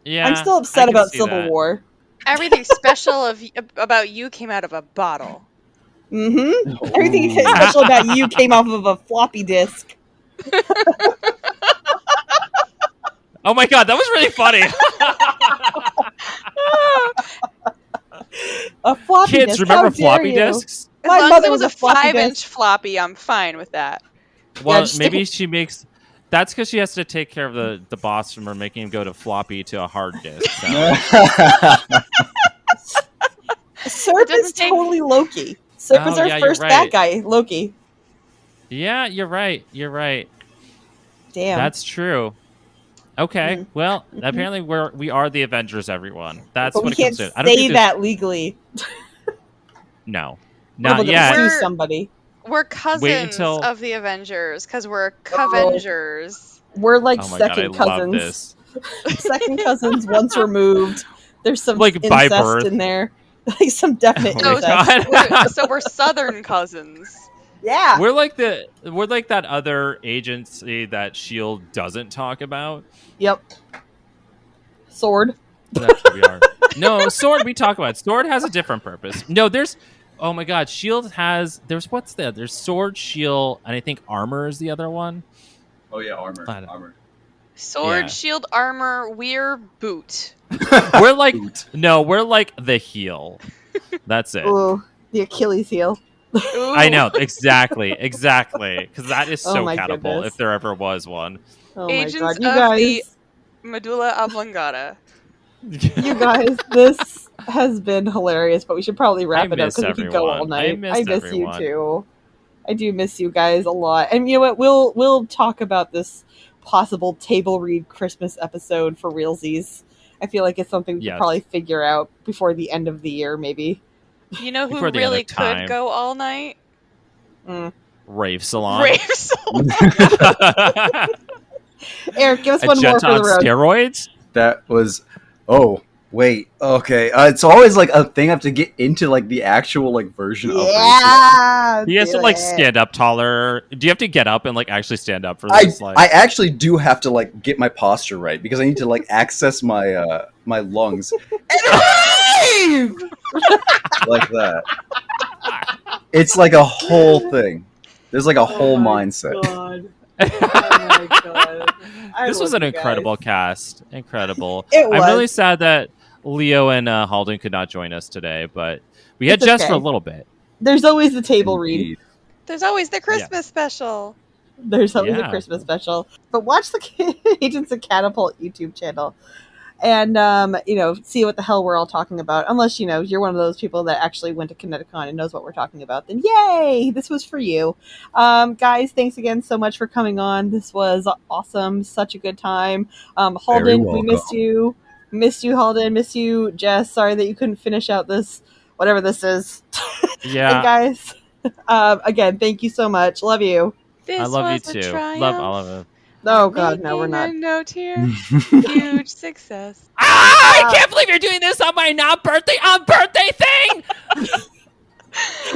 Yeah, I'm still I upset can about see Civil that. War. Everything special about you came out of a bottle. Mm-hmm. Everything special about you came off of a floppy disk. Oh my god, that was really funny. A floppy Kids, disk. remember How dare floppy you? disks? As My long as mother it was a floppy 5-inch disk. floppy, I'm fine with that. Well, just maybe stick- she makes. That's because she has to take care of the boss from her making him go to floppy to a hard disk. So. Serp is doesn't take- totally Loki. Serp Oh, is our yeah, you're first right. bad guy, Loki. Yeah, you're right. You're right. Damn. That's true. Okay. Mm. Well, apparently we are the Avengers, everyone. That's but what we it can't comes to. I don't say think there's- that legally. No, We're not gonna yet. sue We're- somebody. We're cousins until- of the Avengers because we're Cavengers. We're like Oh my god, I second love cousins. this. Second cousins once removed. There's some Like, by incest birth. in there. Like some definite Oh my incest. God. So we're Southern cousins. Yeah. We're like that other agency that Shield doesn't talk about. Yep. Sword. That's what we are. No, Sword we talk about. Sword has a different purpose. No, there's. Oh my God, Shield has. There's There's Sword, Shield, and I think Armor is the other one. Oh yeah, armor. I don't- Armor. Sword, Yeah. shield, armor, we're boot. We're like Boot. no, we're like the heel. That's it. Ooh, the Achilles heel. Ooh. I know exactly, because that is Oh so my catapult goodness. if there ever was one. Oh Agents my god, you of guys. the- Medulla oblongata. You guys, this has been hilarious, but we should probably wrap it up miss because we could go all everyone. I night. miss you everyone. too. I do miss you guys a lot. And you know what? We'll talk about this possible table read Christmas episode for realsies. I feel like it's something we Yes. could probably figure out before the end of the year, maybe. You know who Before the end really of time. could go all night? Mm. Rave salon. Raves. Eric, give us one more Agent for the on road. steroids. That was. Oh Wait, okay. It's always like a thing I have to get into like the actual like version of racism. Yeah, He has to do like it. stand up taller. Do you have to get up and like actually stand up for I this? Like, I actually do have to like get my posture right because I need to like access my my lungs And wave! like that. It's like a whole thing. There's like a whole my mindset. God. Oh my God. this was love an you incredible guys. cast. Incredible. It I'm really was. sad that Leo and Halden could not join us today, but we had It's Jess for a okay. little bit. There's always the table read. Indeed. There's always the Christmas special. There's always a Yeah. Christmas special. But watch the Agents of Catapult YouTube channel. And, see what the hell we're all talking about. Unless, you're one of those people that actually went to ConnectiCon and knows what we're talking about. Then yay! This was for you. Guys, thanks again so much for coming on. This was awesome. Such a good time. Halden, we missed you. Missed you, Halden. Missed you, Jess. Sorry that you couldn't finish out this, whatever this is. Yeah. And guys, again, thank you so much. Love you. This I love you was a too. triumph. Love all of it. Oh, God, no, we're not. A note here. Huge success. I can't believe you're doing this on my birthday thing.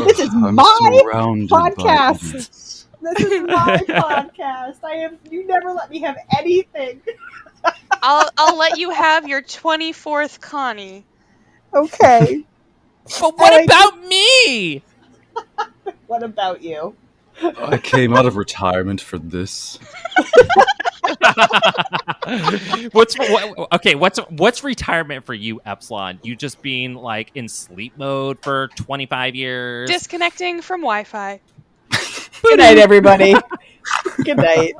This is I'm my surrounded by podcast. idiots. This is my podcast. You never let me have anything. I'll let you have your 24th Connie. Okay. But what about me? What about you? I came out of retirement for this. What's retirement for you, Epsilon? You just being like in sleep mode for 25 years? Disconnecting from Wi-Fi. Good night, everybody. Good night.